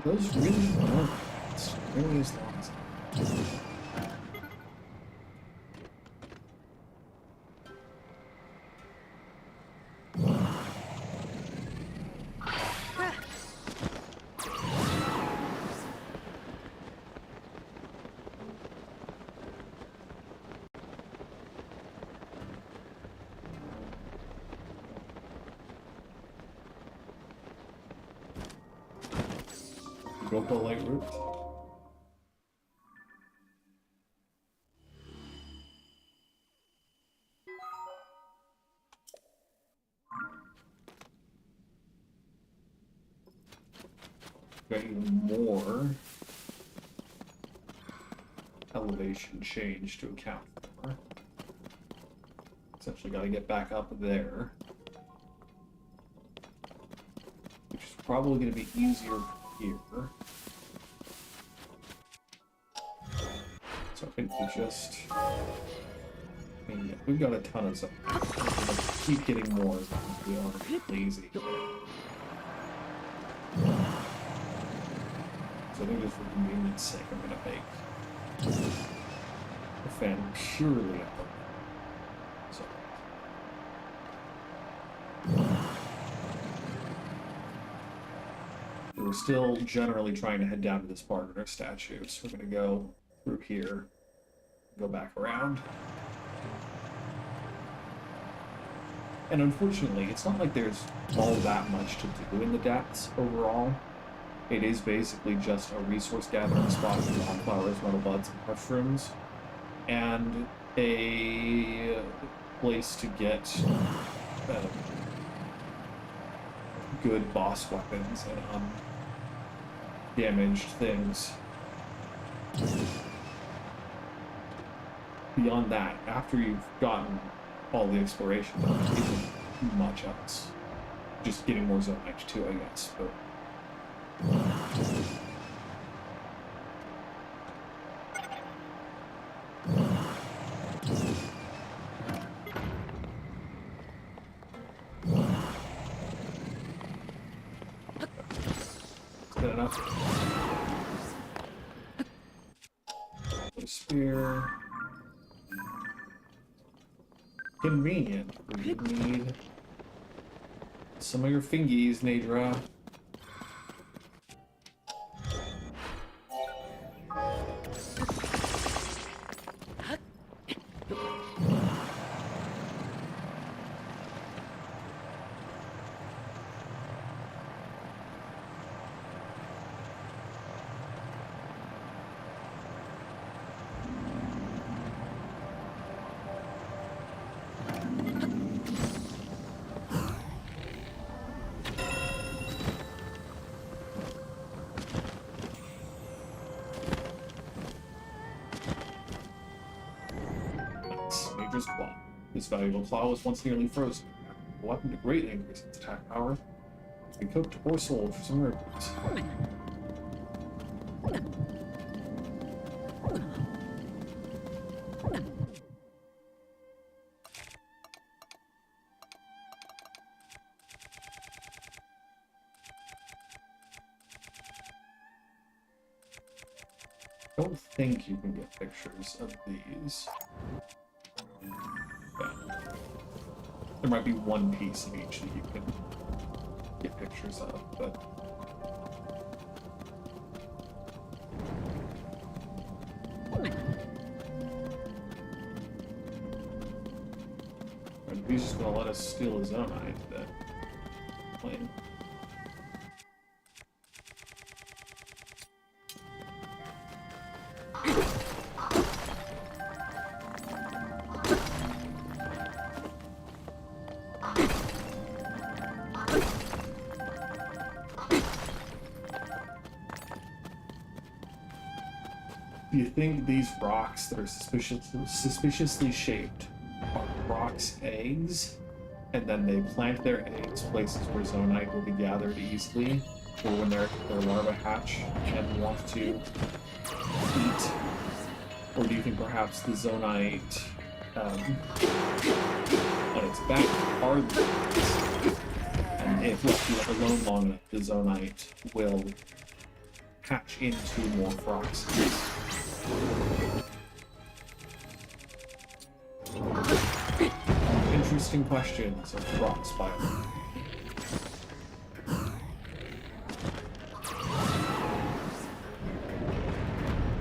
Those really don't last nearly as long as go up the light route. Got even more elevation change to account for. Essentially got to get back up there, which is probably going to be easier here. So I think we just... I mean, we've got a ton of stuff. We're going to keep getting more as long as we are lazy. So I think just for convenience sake, I'm going to make the fan purely up. So. We're still generally trying to head down to this partner statue, so we're going to go through here, go back around. And unfortunately, it's not like there's all that much to do in the depths overall. It is basically just a resource gathering spot with wildflowers, metal buds, and mushrooms, and a place to get good boss weapons and damaged things. Beyond that, after you've gotten all the exploration, there isn't much else. Just getting more zonage too, I guess. But is that enough? Put a spear. Convenient. We need some of your fingies, Nadra. Major's Claw. This valuable claw was once nearly frozen. A weapon to greatly increase its attack power. It's been cooked or sold for some herbs. I don't think you can get pictures of these. Yeah. There might be one piece of each that you can get pictures of, but he's just gonna let us steal his own eye to that plane. Do you think these rocks that are suspiciously shaped are rocks' eggs, and then they plant their eggs places where zonite will be gathered easily, or when their larvae hatch and want to eat? Or do you think perhaps the zonite on its back are the eggs, and if left alone long enough, the zonite will hatch into more frogs. Interesting questions of frogs biology.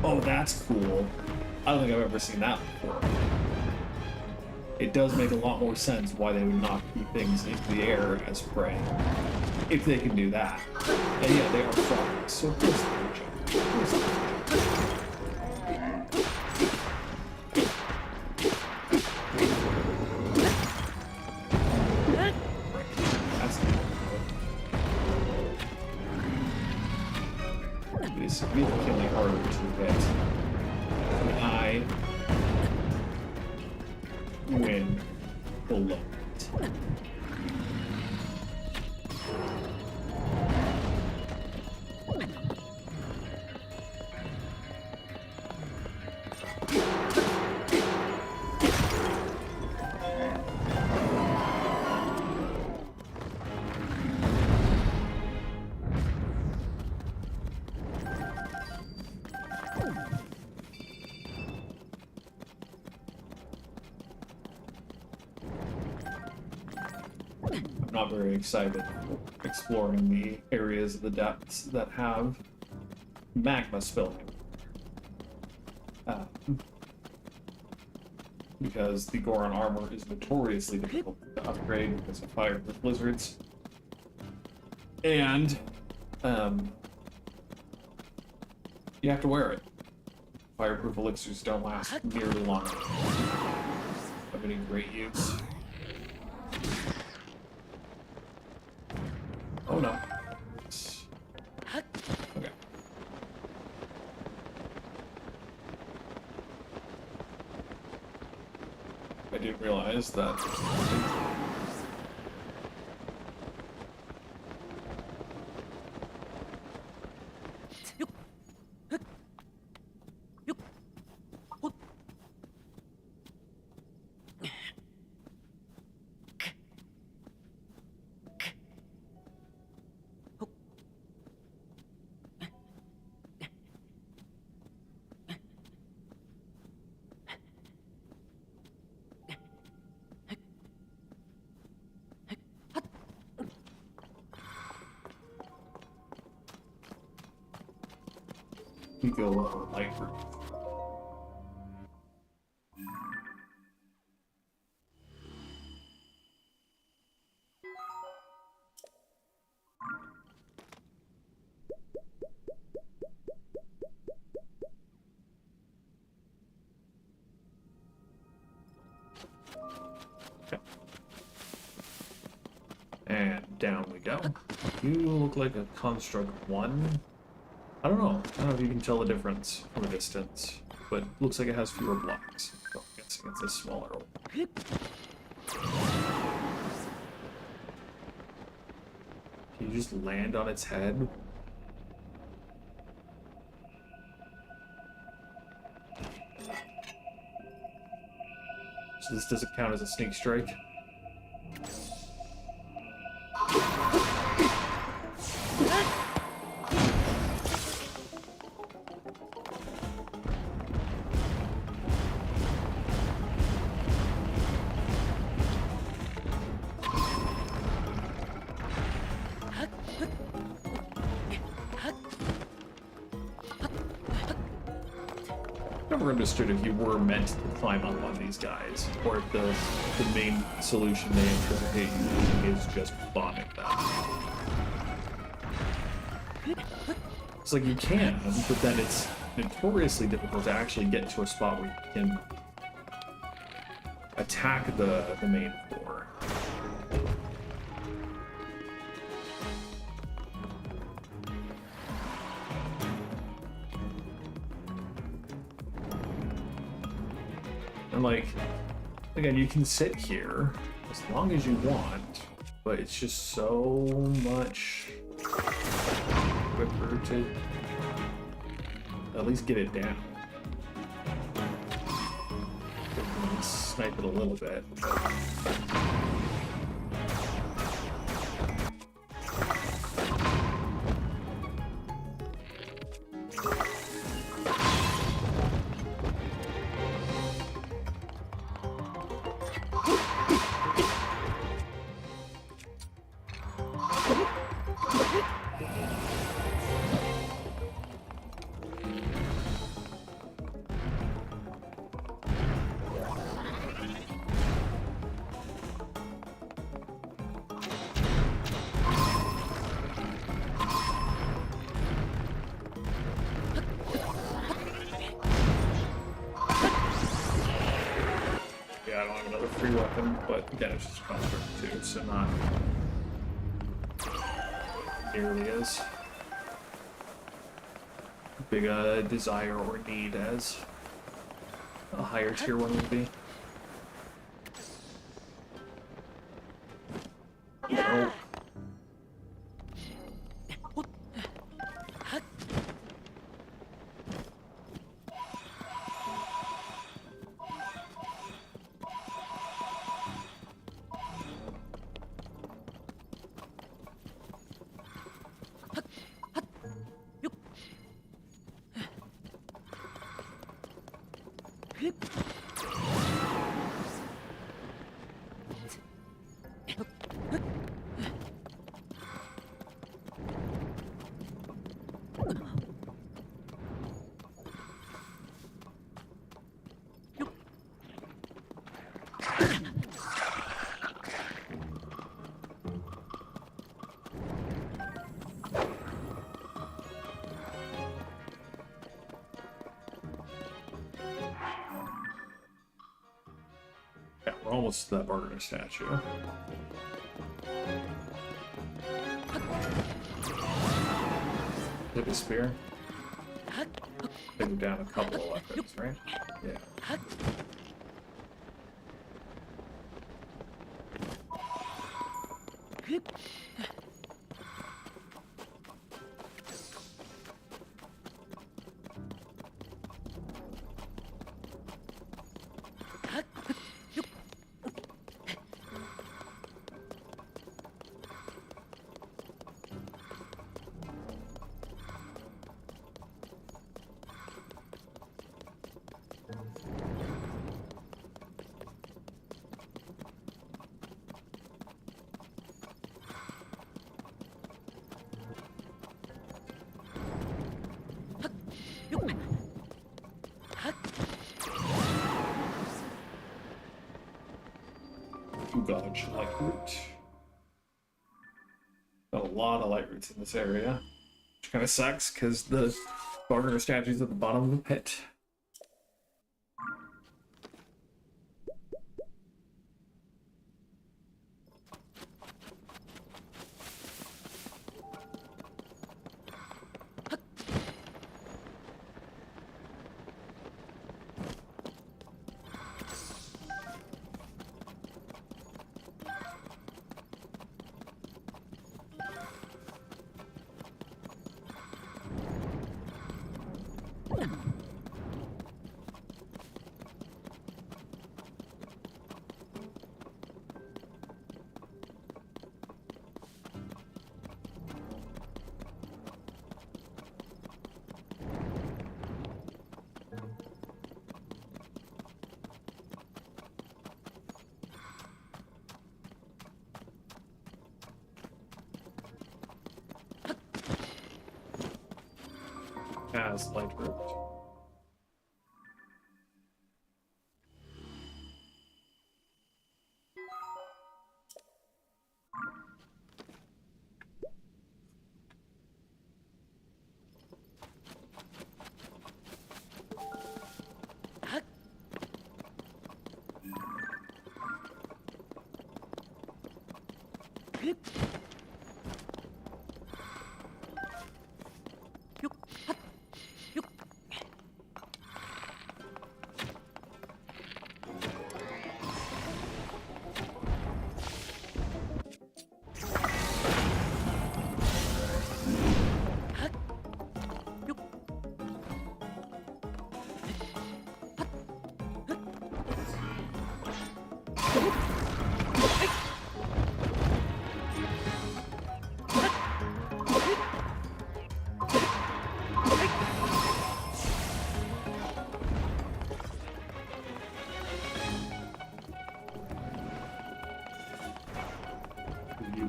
Oh, that's cool. I don't think I've ever seen that before. It does make a lot more sense why they would not keep things into the air as prey. If they can do that. And yeah, they are frogs, so of course they're jump. Of course they're jump. That's it is significantly harder to get. When I win below it. Not very excited exploring the areas of the depths that have magma spilling. Because the Goron armor is notoriously difficult to upgrade because of fire with blizzards. And you have to wear it. Fireproof elixirs don't last nearly long enough of any great use. Oh no. Okay. I didn't realize that. You go a little lighter. Okay. And down we go. You look like a construct 1. I don't know if you can tell the difference from a distance, but it looks like it has fewer blocks. So I'm guessing it's a smaller one. Can you just land on its head? So this doesn't count as a sneak strike? Never understood if you were meant to climb up on these guys, or if the main solution they anticipate using is just bombing them. It's like you can, but then it's notoriously difficult to actually get to a spot where you can attack the main floor. And like, again, you can sit here as long as you want, but it's just so much quicker to at least get it down. Snipe it a little bit. I don't have another free weapon, but again, it's just construct 2, so not nearly as big a desire or need as a higher tier one would be. No. Yeah, we're almost to that barter statue. Hit a spear. Take down a couple of weapons, right? Yeah. Gouge light root. Got a lot of light roots in this area, which kind of sucks because the barter statue's at the bottom of the pit. Has light root.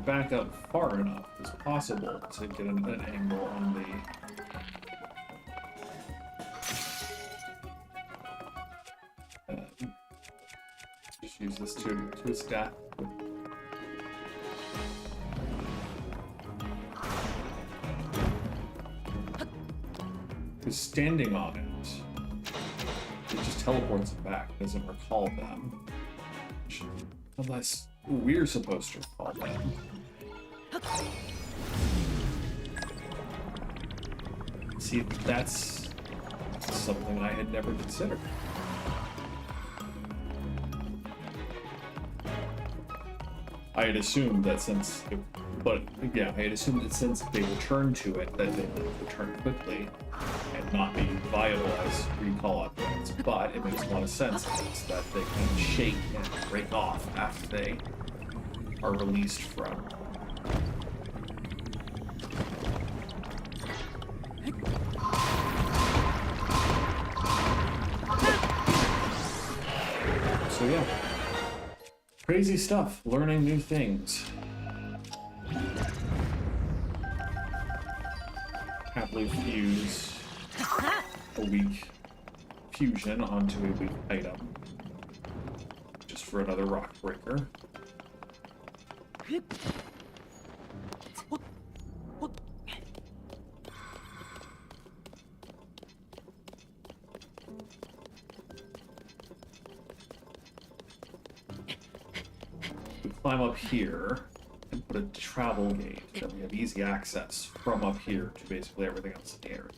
Back up far enough as possible to get an angle on the. Just use this to his death. Because standing on it just teleports it back, doesn't recall them. Unless we're supposed to recall them. See, that's something I had never considered. I had assumed that since they returned to it, that they would return quickly and not be viable as recall objects. But it makes a lot of sense that they can shake and break off after they are released from. So yeah. Crazy stuff, learning new things. Happily fuse a weak fusion onto a weak item. Just for another rock breaker. Climb up here and put a travel gate, then we have easy access from up here to basically everything else in the area.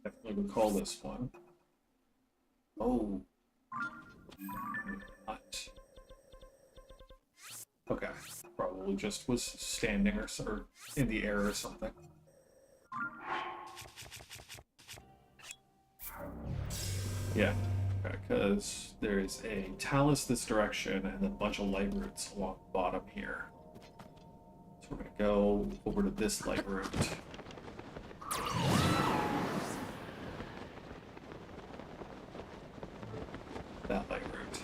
Definitely recall this one. Oh. Not. Okay. Probably just was standing or in the air or something. Yeah. Because there's a talus this direction and a bunch of light roots along the bottom here. So we're going to go over to this light root. That light route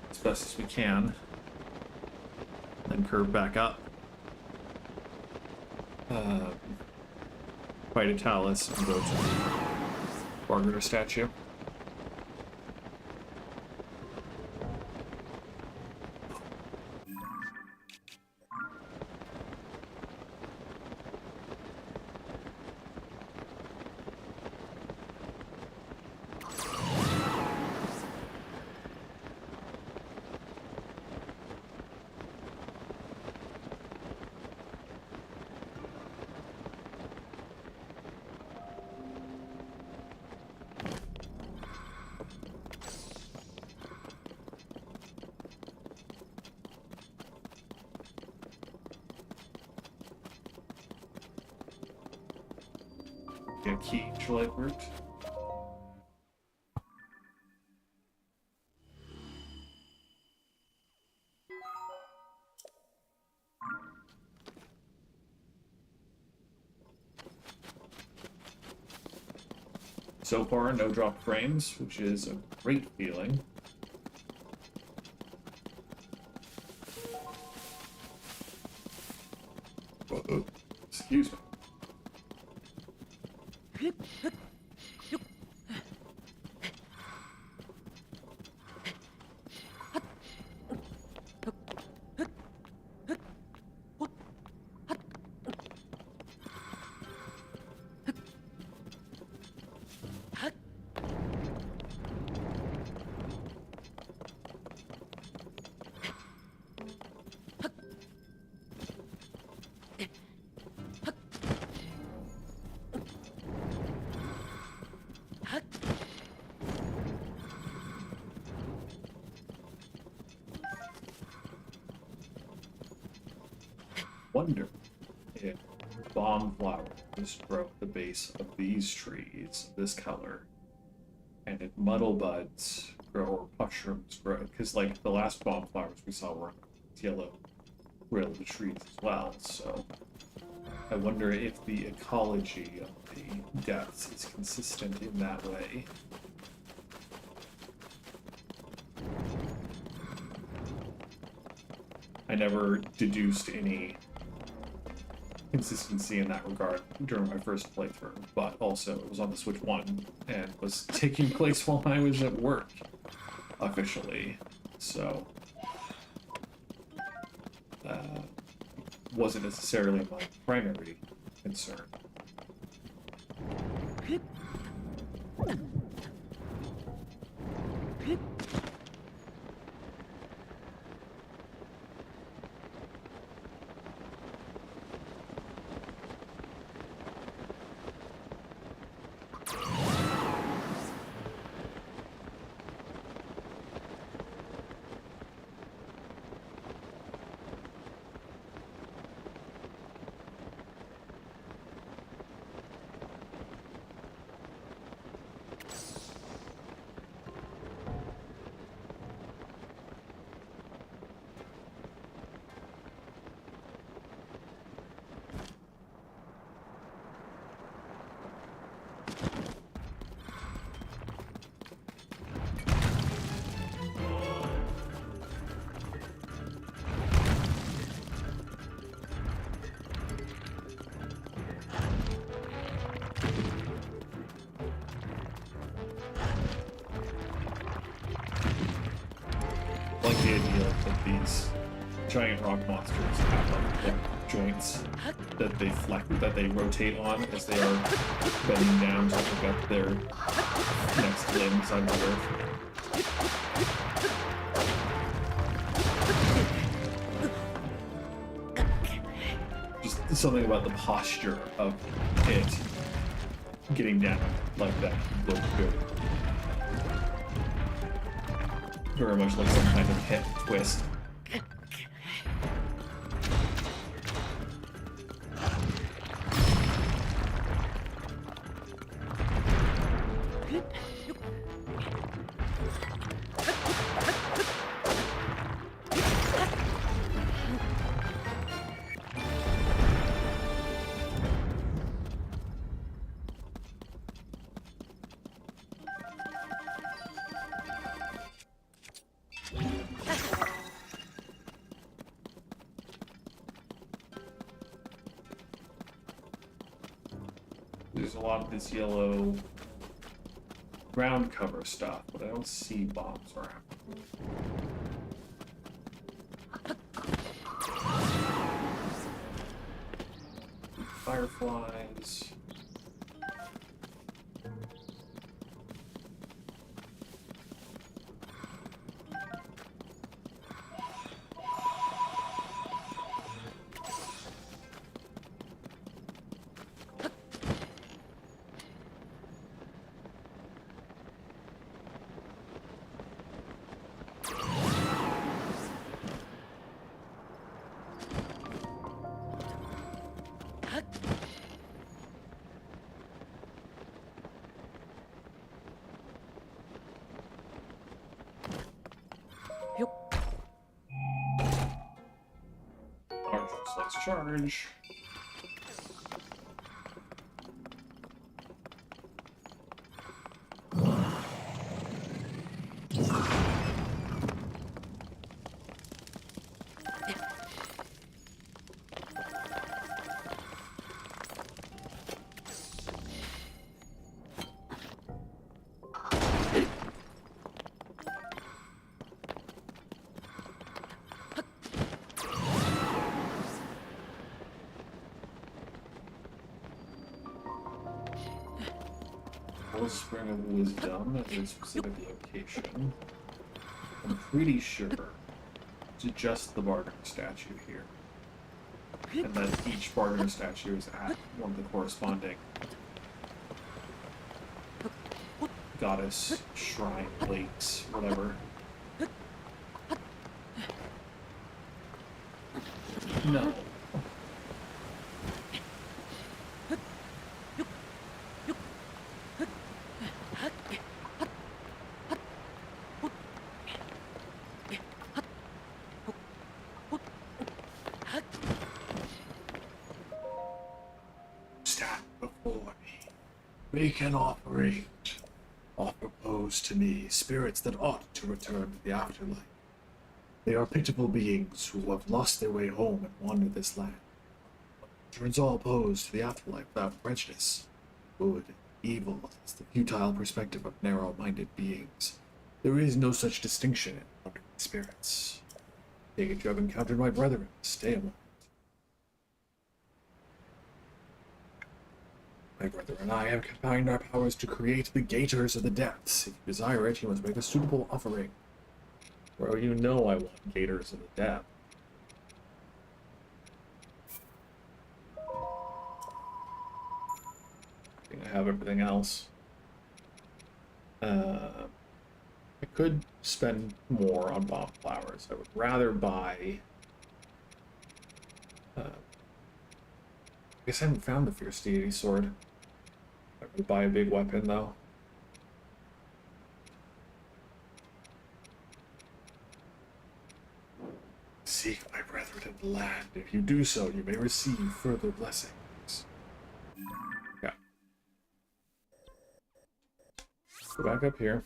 as best as we can, then curve back up, fight a talus, and go to the Barger statue. A key to light route. So far, no drop frames, which is a great feeling. Uh-oh. Excuse me. Wonder if bomb flowers grow at the base of these trees, this color, and if muddle buds grow or mushrooms grow, because like the last bomb flowers we saw were yellow, grill the trees as well. So I wonder if the ecology of the depths is consistent in that way. I never deduced any consistency in that regard during my first playthrough, but also it was on the Switch 1 and was taking place while I was at work, officially, so wasn't necessarily my primary concern. Like the idea that these giant rock monsters have like joints that they rotate on as they are bending down to pick up their next limbs under earth. Just something about the posture of it getting down like that looks good. Very much like some kind of hip twist. There's a lot of this yellow ground cover stuff, but I don't see bombs around. Fireflies. Let's charge. Spring of Wisdom at a specific location. I'm pretty sure it's just the barter statue here. And then each barter statue is at one of the corresponding goddess, shrine, lakes, whatever. No. Make an offering. Offer pose to me spirits that ought to return to the afterlife. They are pitiful beings who have lost their way home and wander this land. Turns all pose to the afterlife without prejudice. Good, evil is the futile perspective of narrow-minded beings. There is no such distinction in wandering spirits. Take it you have encountered my brethren. Stay a moment. My brother and I have combined our powers to create the Gators of the Depths. If you desire it, you must make a suitable offering. Well, you know I want Gators of the Depths. I think I have everything else. I could spend more on bomb flowers. I would rather buy... I guess I haven't found the Fierce Deity sword. I would buy a big weapon, though. Seek my brethren in the land. If you do so, you may receive further blessings. Yeah. Go back up here.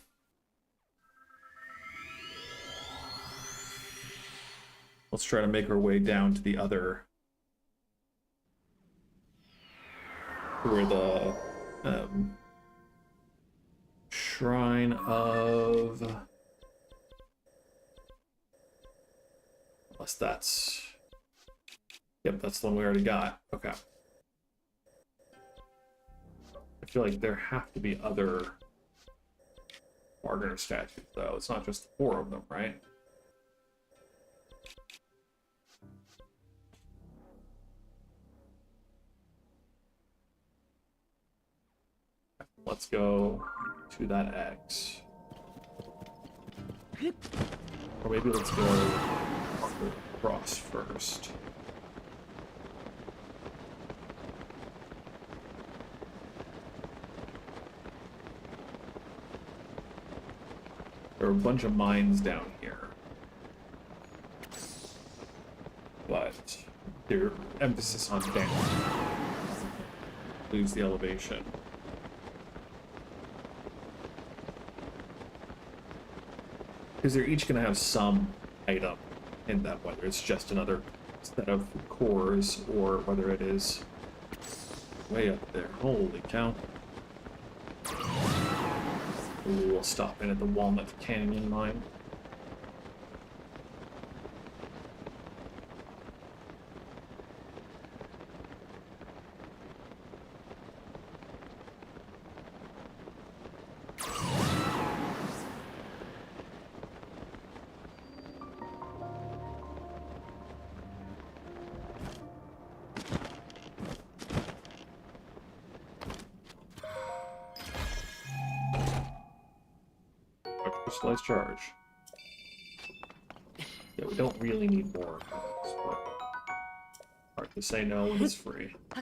Let's try to make our way down to the other... where the Shrine of... Unless that's... Yep, that's the one we already got. Okay. I feel like there have to be other Margaret statues, though. It's not just 4 of them, right? Let's go to that X. Or maybe let's go across first. There are a bunch of mines down here. But their emphasis on down leaves the elevation. Because they're each going to have some item in them, whether it's just another set of cores or whether it is way up there. Holy cow. Ooh, we'll stop in at the Walnut Canyon mine. Slice charge. Yeah, we don't really need more of this, but hard to say no when it's free. Okay.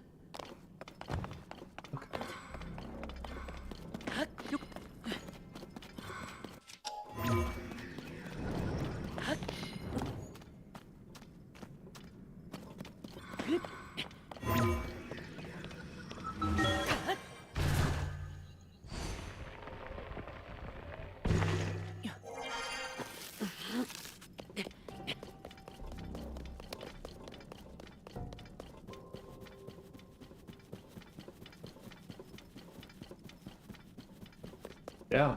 Yeah.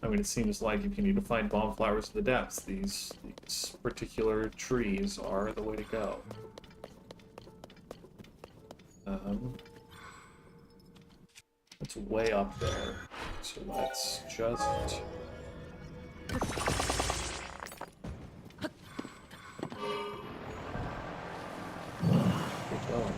I mean, it seems like if you need to find bomb flowers in the depths, these particular trees are the way to go. It's way up there, so let's just... keep going.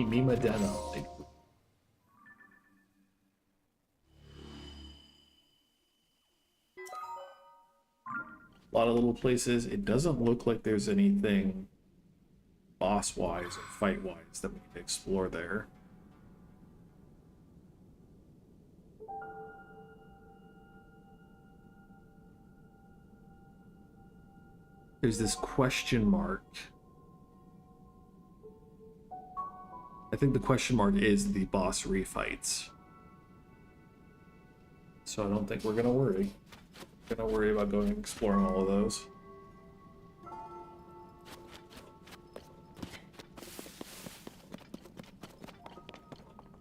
Mima Deno. A lot of little places. It doesn't look like there's anything boss-wise or fight-wise that we need to explore there. There's this question mark. I think the question mark is the boss refights. So I don't think we're gonna worry. We're gonna worry about going and exploring all of those.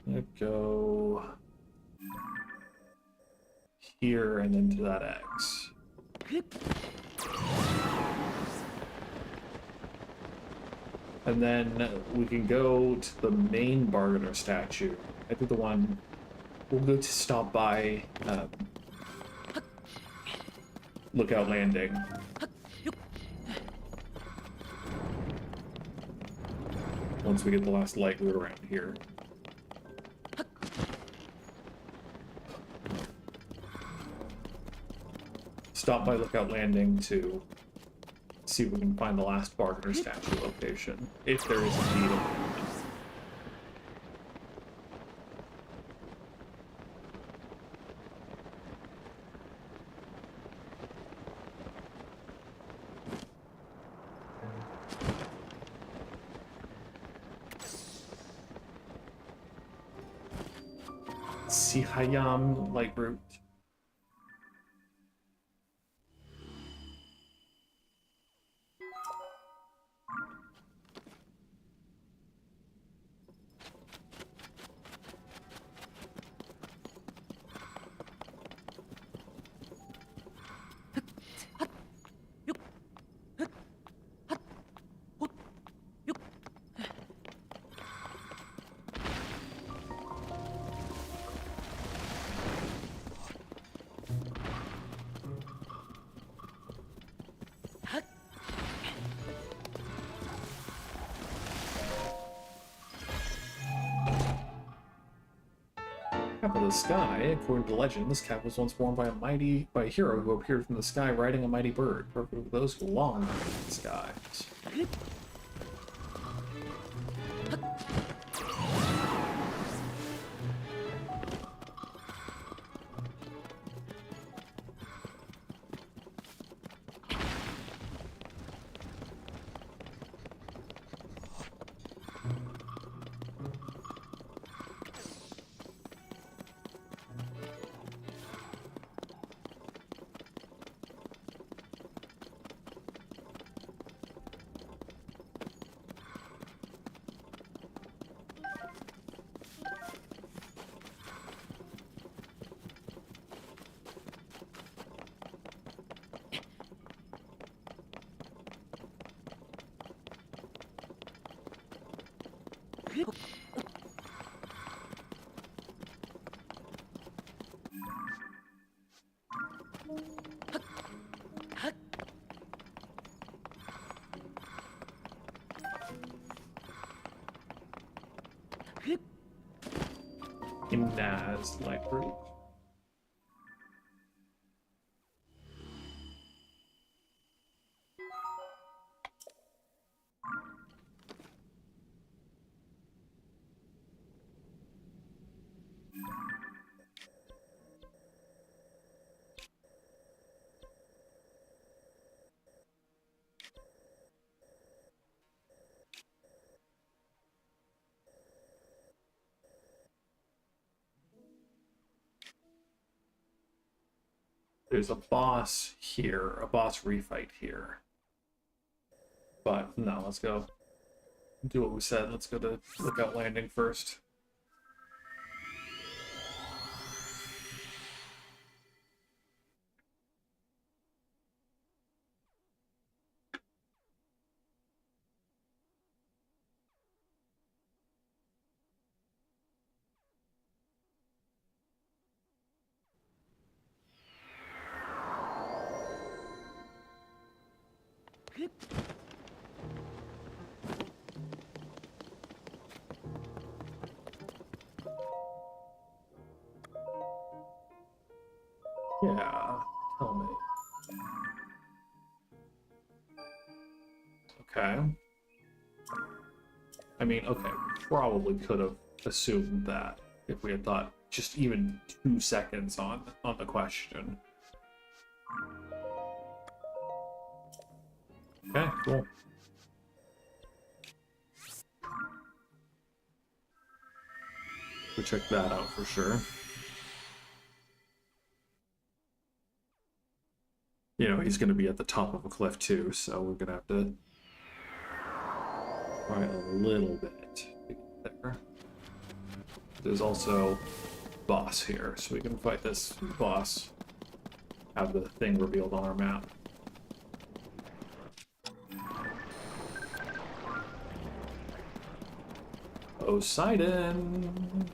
Let's go here and into that X. And then we can go to the main bargainer statue. I think the one we'll go to stop by Lookout Landing. Once we get the last light route around here. Stop by Lookout Landing to see if we can find the last bargainer statue location, if there is indeed a Sihayam light route. Cap of the sky. According to legend, this cap was once worn by a hero who appeared from the sky riding a mighty bird, perfect for those who long for the skies. Imnaz light route. There's a boss here, a boss refight here. But no, let's go do what we said. Let's go to Lookout Landing first. Yeah, tell me. Okay. I mean, okay, probably could have assumed that if we had thought just even 2 seconds on the question. Okay, cool. We'll check that out for sure. You know, he's going to be at the top of a cliff too, so we're going to have to try a little bit to get there. There's also boss here, so we can fight this boss, have the thing revealed on our map. Poseidon!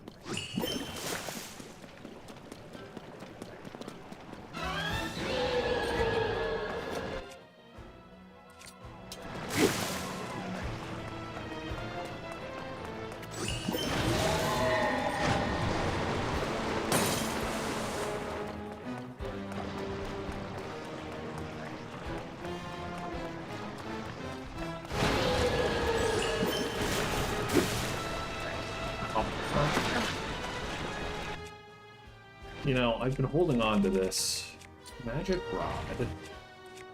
You know, I've been holding on to this magic rod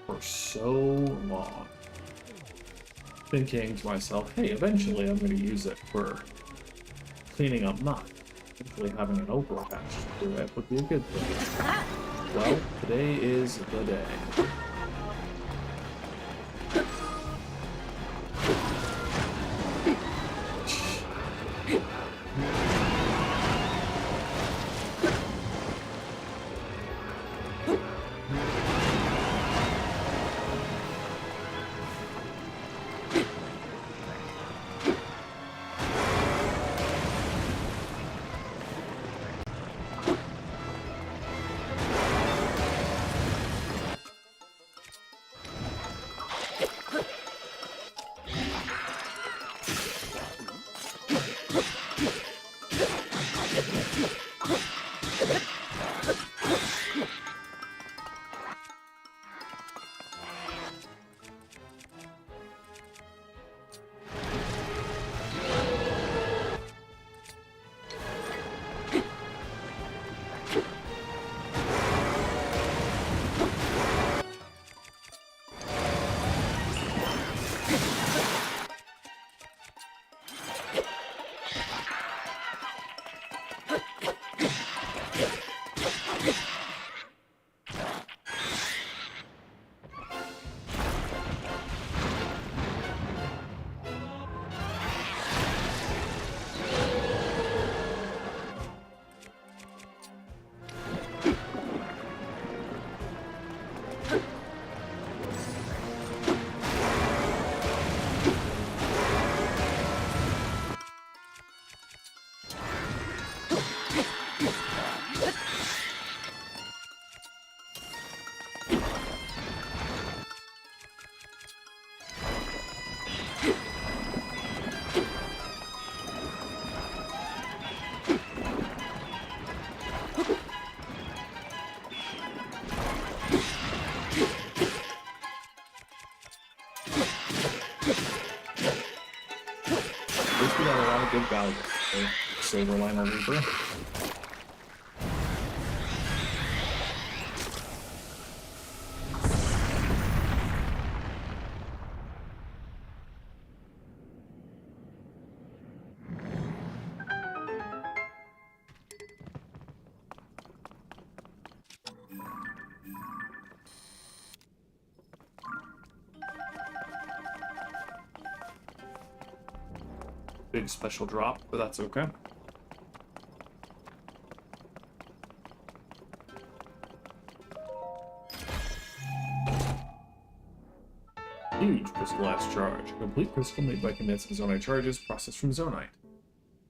for so long, thinking to myself, hey, eventually I'm going to use it for cleaning up mud. Eventually having an opal attached to it would be a good thing. Well, today is the day. We got a lot of good value for Silverline Reaper. Big special drop, but that's okay. Huge crystallized charge. A complete crystal made by condensing zonite charges processed from zonite.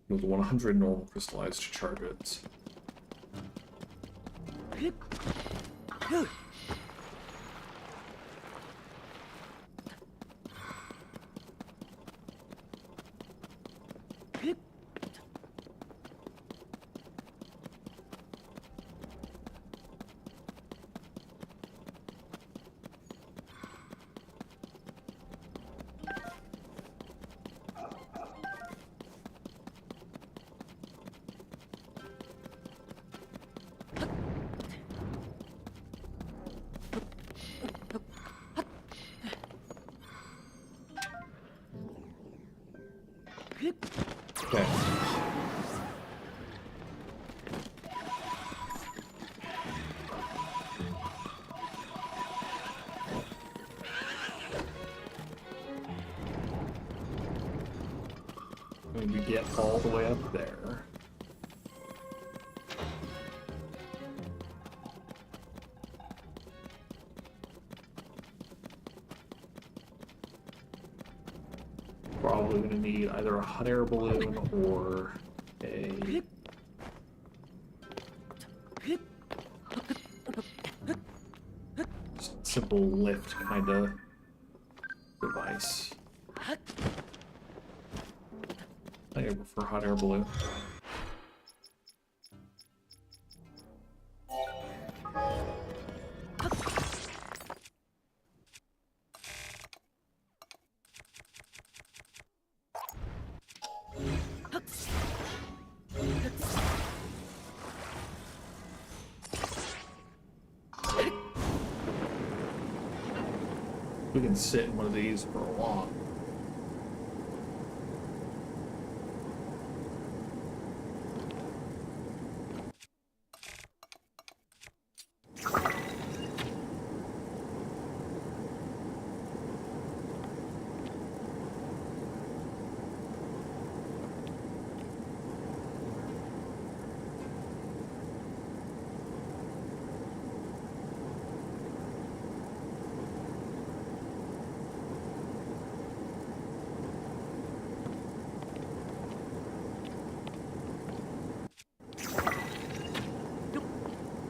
Yield 100 normal crystallized charges. get all the way up there. Probably going to need either a hot air balloon or a simple lift kind of device. I prefer hot air balloon. We can sit in one of these for a while.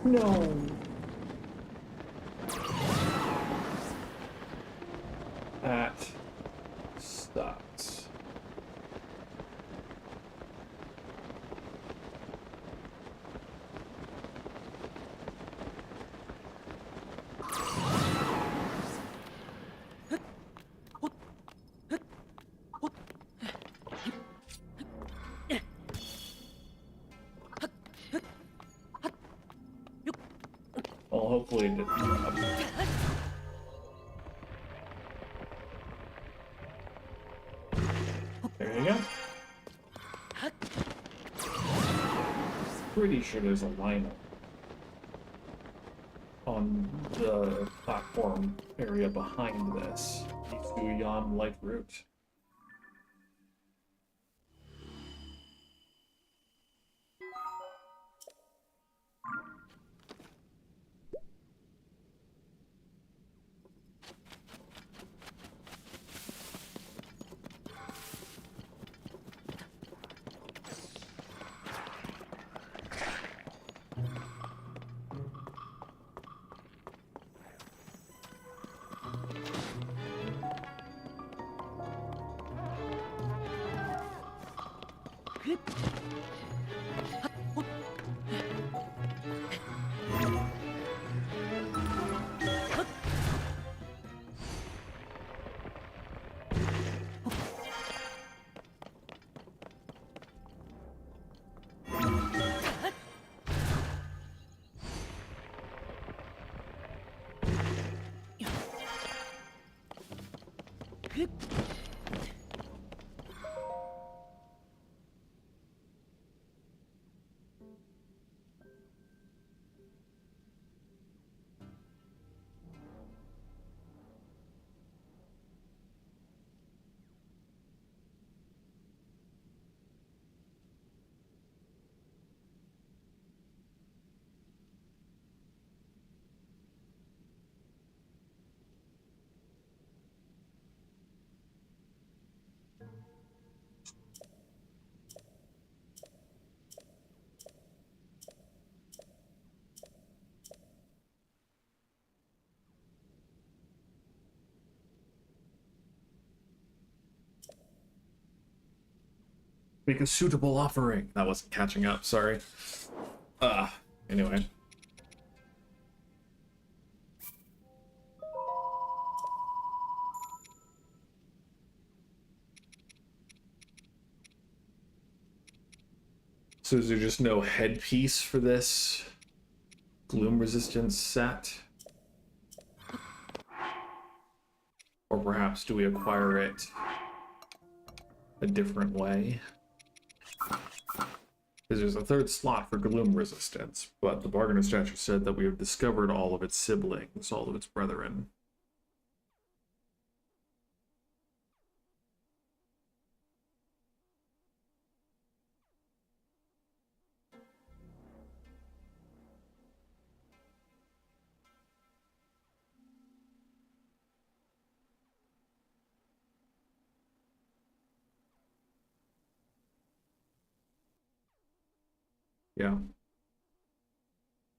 No. That sucks. Well, hopefully it didn't. There you go. Pretty sure there's a lineup on the platform area behind this. Leads to a yon light route. Make a suitable offering. That wasn't catching up, sorry. Anyway. So is there just no headpiece for this gloom resistance set? Or perhaps do we acquire it a different way? Because there's a third slot for gloom resistance, but the bargainer statue said that we have discovered all of its siblings, all of its brethren. Yeah.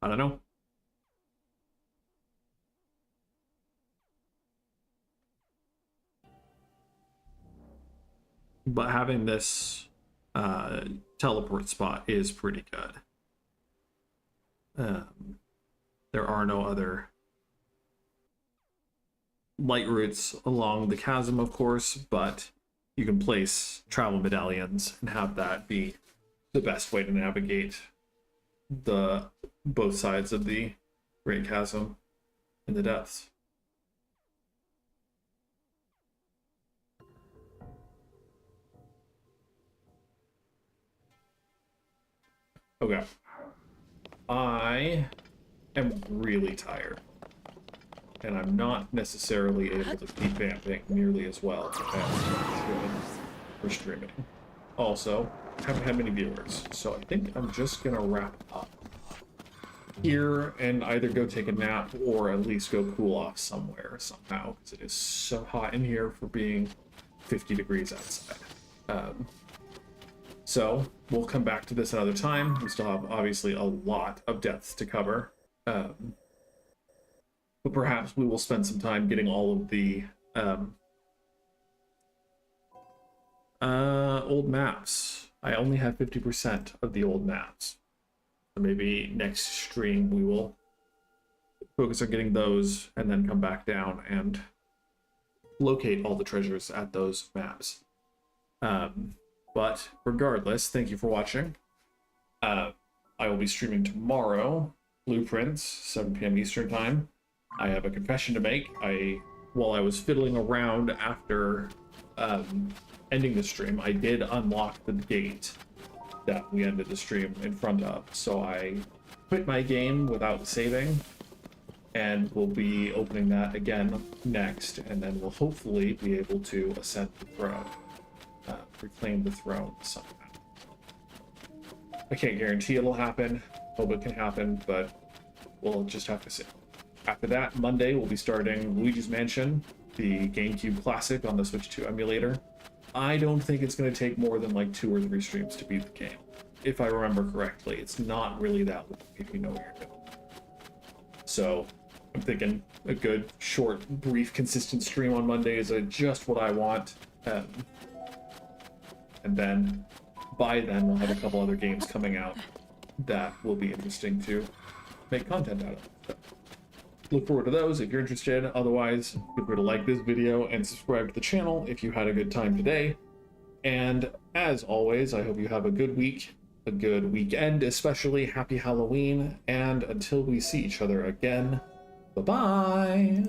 I don't know. But having this teleport spot is pretty good. There are no other light routes along the chasm, of course, but you can place travel medallions and have that be the best way to navigate the both sides of the Great Chasm in the depths. Okay. I am really tired. And I'm not necessarily able to keep vamping nearly as well as I should for streaming. Also, I haven't had many viewers, so I think I'm just gonna wrap up here and either go take a nap or at least go cool off somewhere somehow, because it is so hot in here for being 50 degrees outside. So we'll come back to this another time. We still have obviously a lot of depths to cover. But perhaps we will spend some time getting all of the old maps. I only have 50% of the old maps. So maybe next stream we will focus on getting those and then come back down and locate all the treasures at those maps. But regardless, thank you for watching. I will be streaming tomorrow, Blueprints, 7 p.m. Eastern Time. I have a confession to make. While I was fiddling around after ending the stream, I did unlock the gate that we ended the stream in front of. So I quit my game without saving, and we'll be opening that again next, and then we'll hopefully be able to ascend the throne, reclaim the throne somehow. I can't guarantee it'll happen. Hope it can happen, but we'll just have to see. After that, Monday, we'll be starting Luigi's Mansion, the GameCube classic on the Switch 2 emulator. I don't think it's going to take more than like 2 or 3 streams to beat the game. If I remember correctly, it's not really that long if you know what you're doing. So I'm thinking a good, short, brief, consistent stream on Monday is just what I want. And then by then, we'll have a couple other games coming out that will be interesting to make content out of. So look forward to those if you're interested. Otherwise, feel free to like this video and subscribe to the channel if you had a good time today. And as always, I hope you have a good week, a good weekend, especially happy Halloween. And until we see each other again, bye-bye.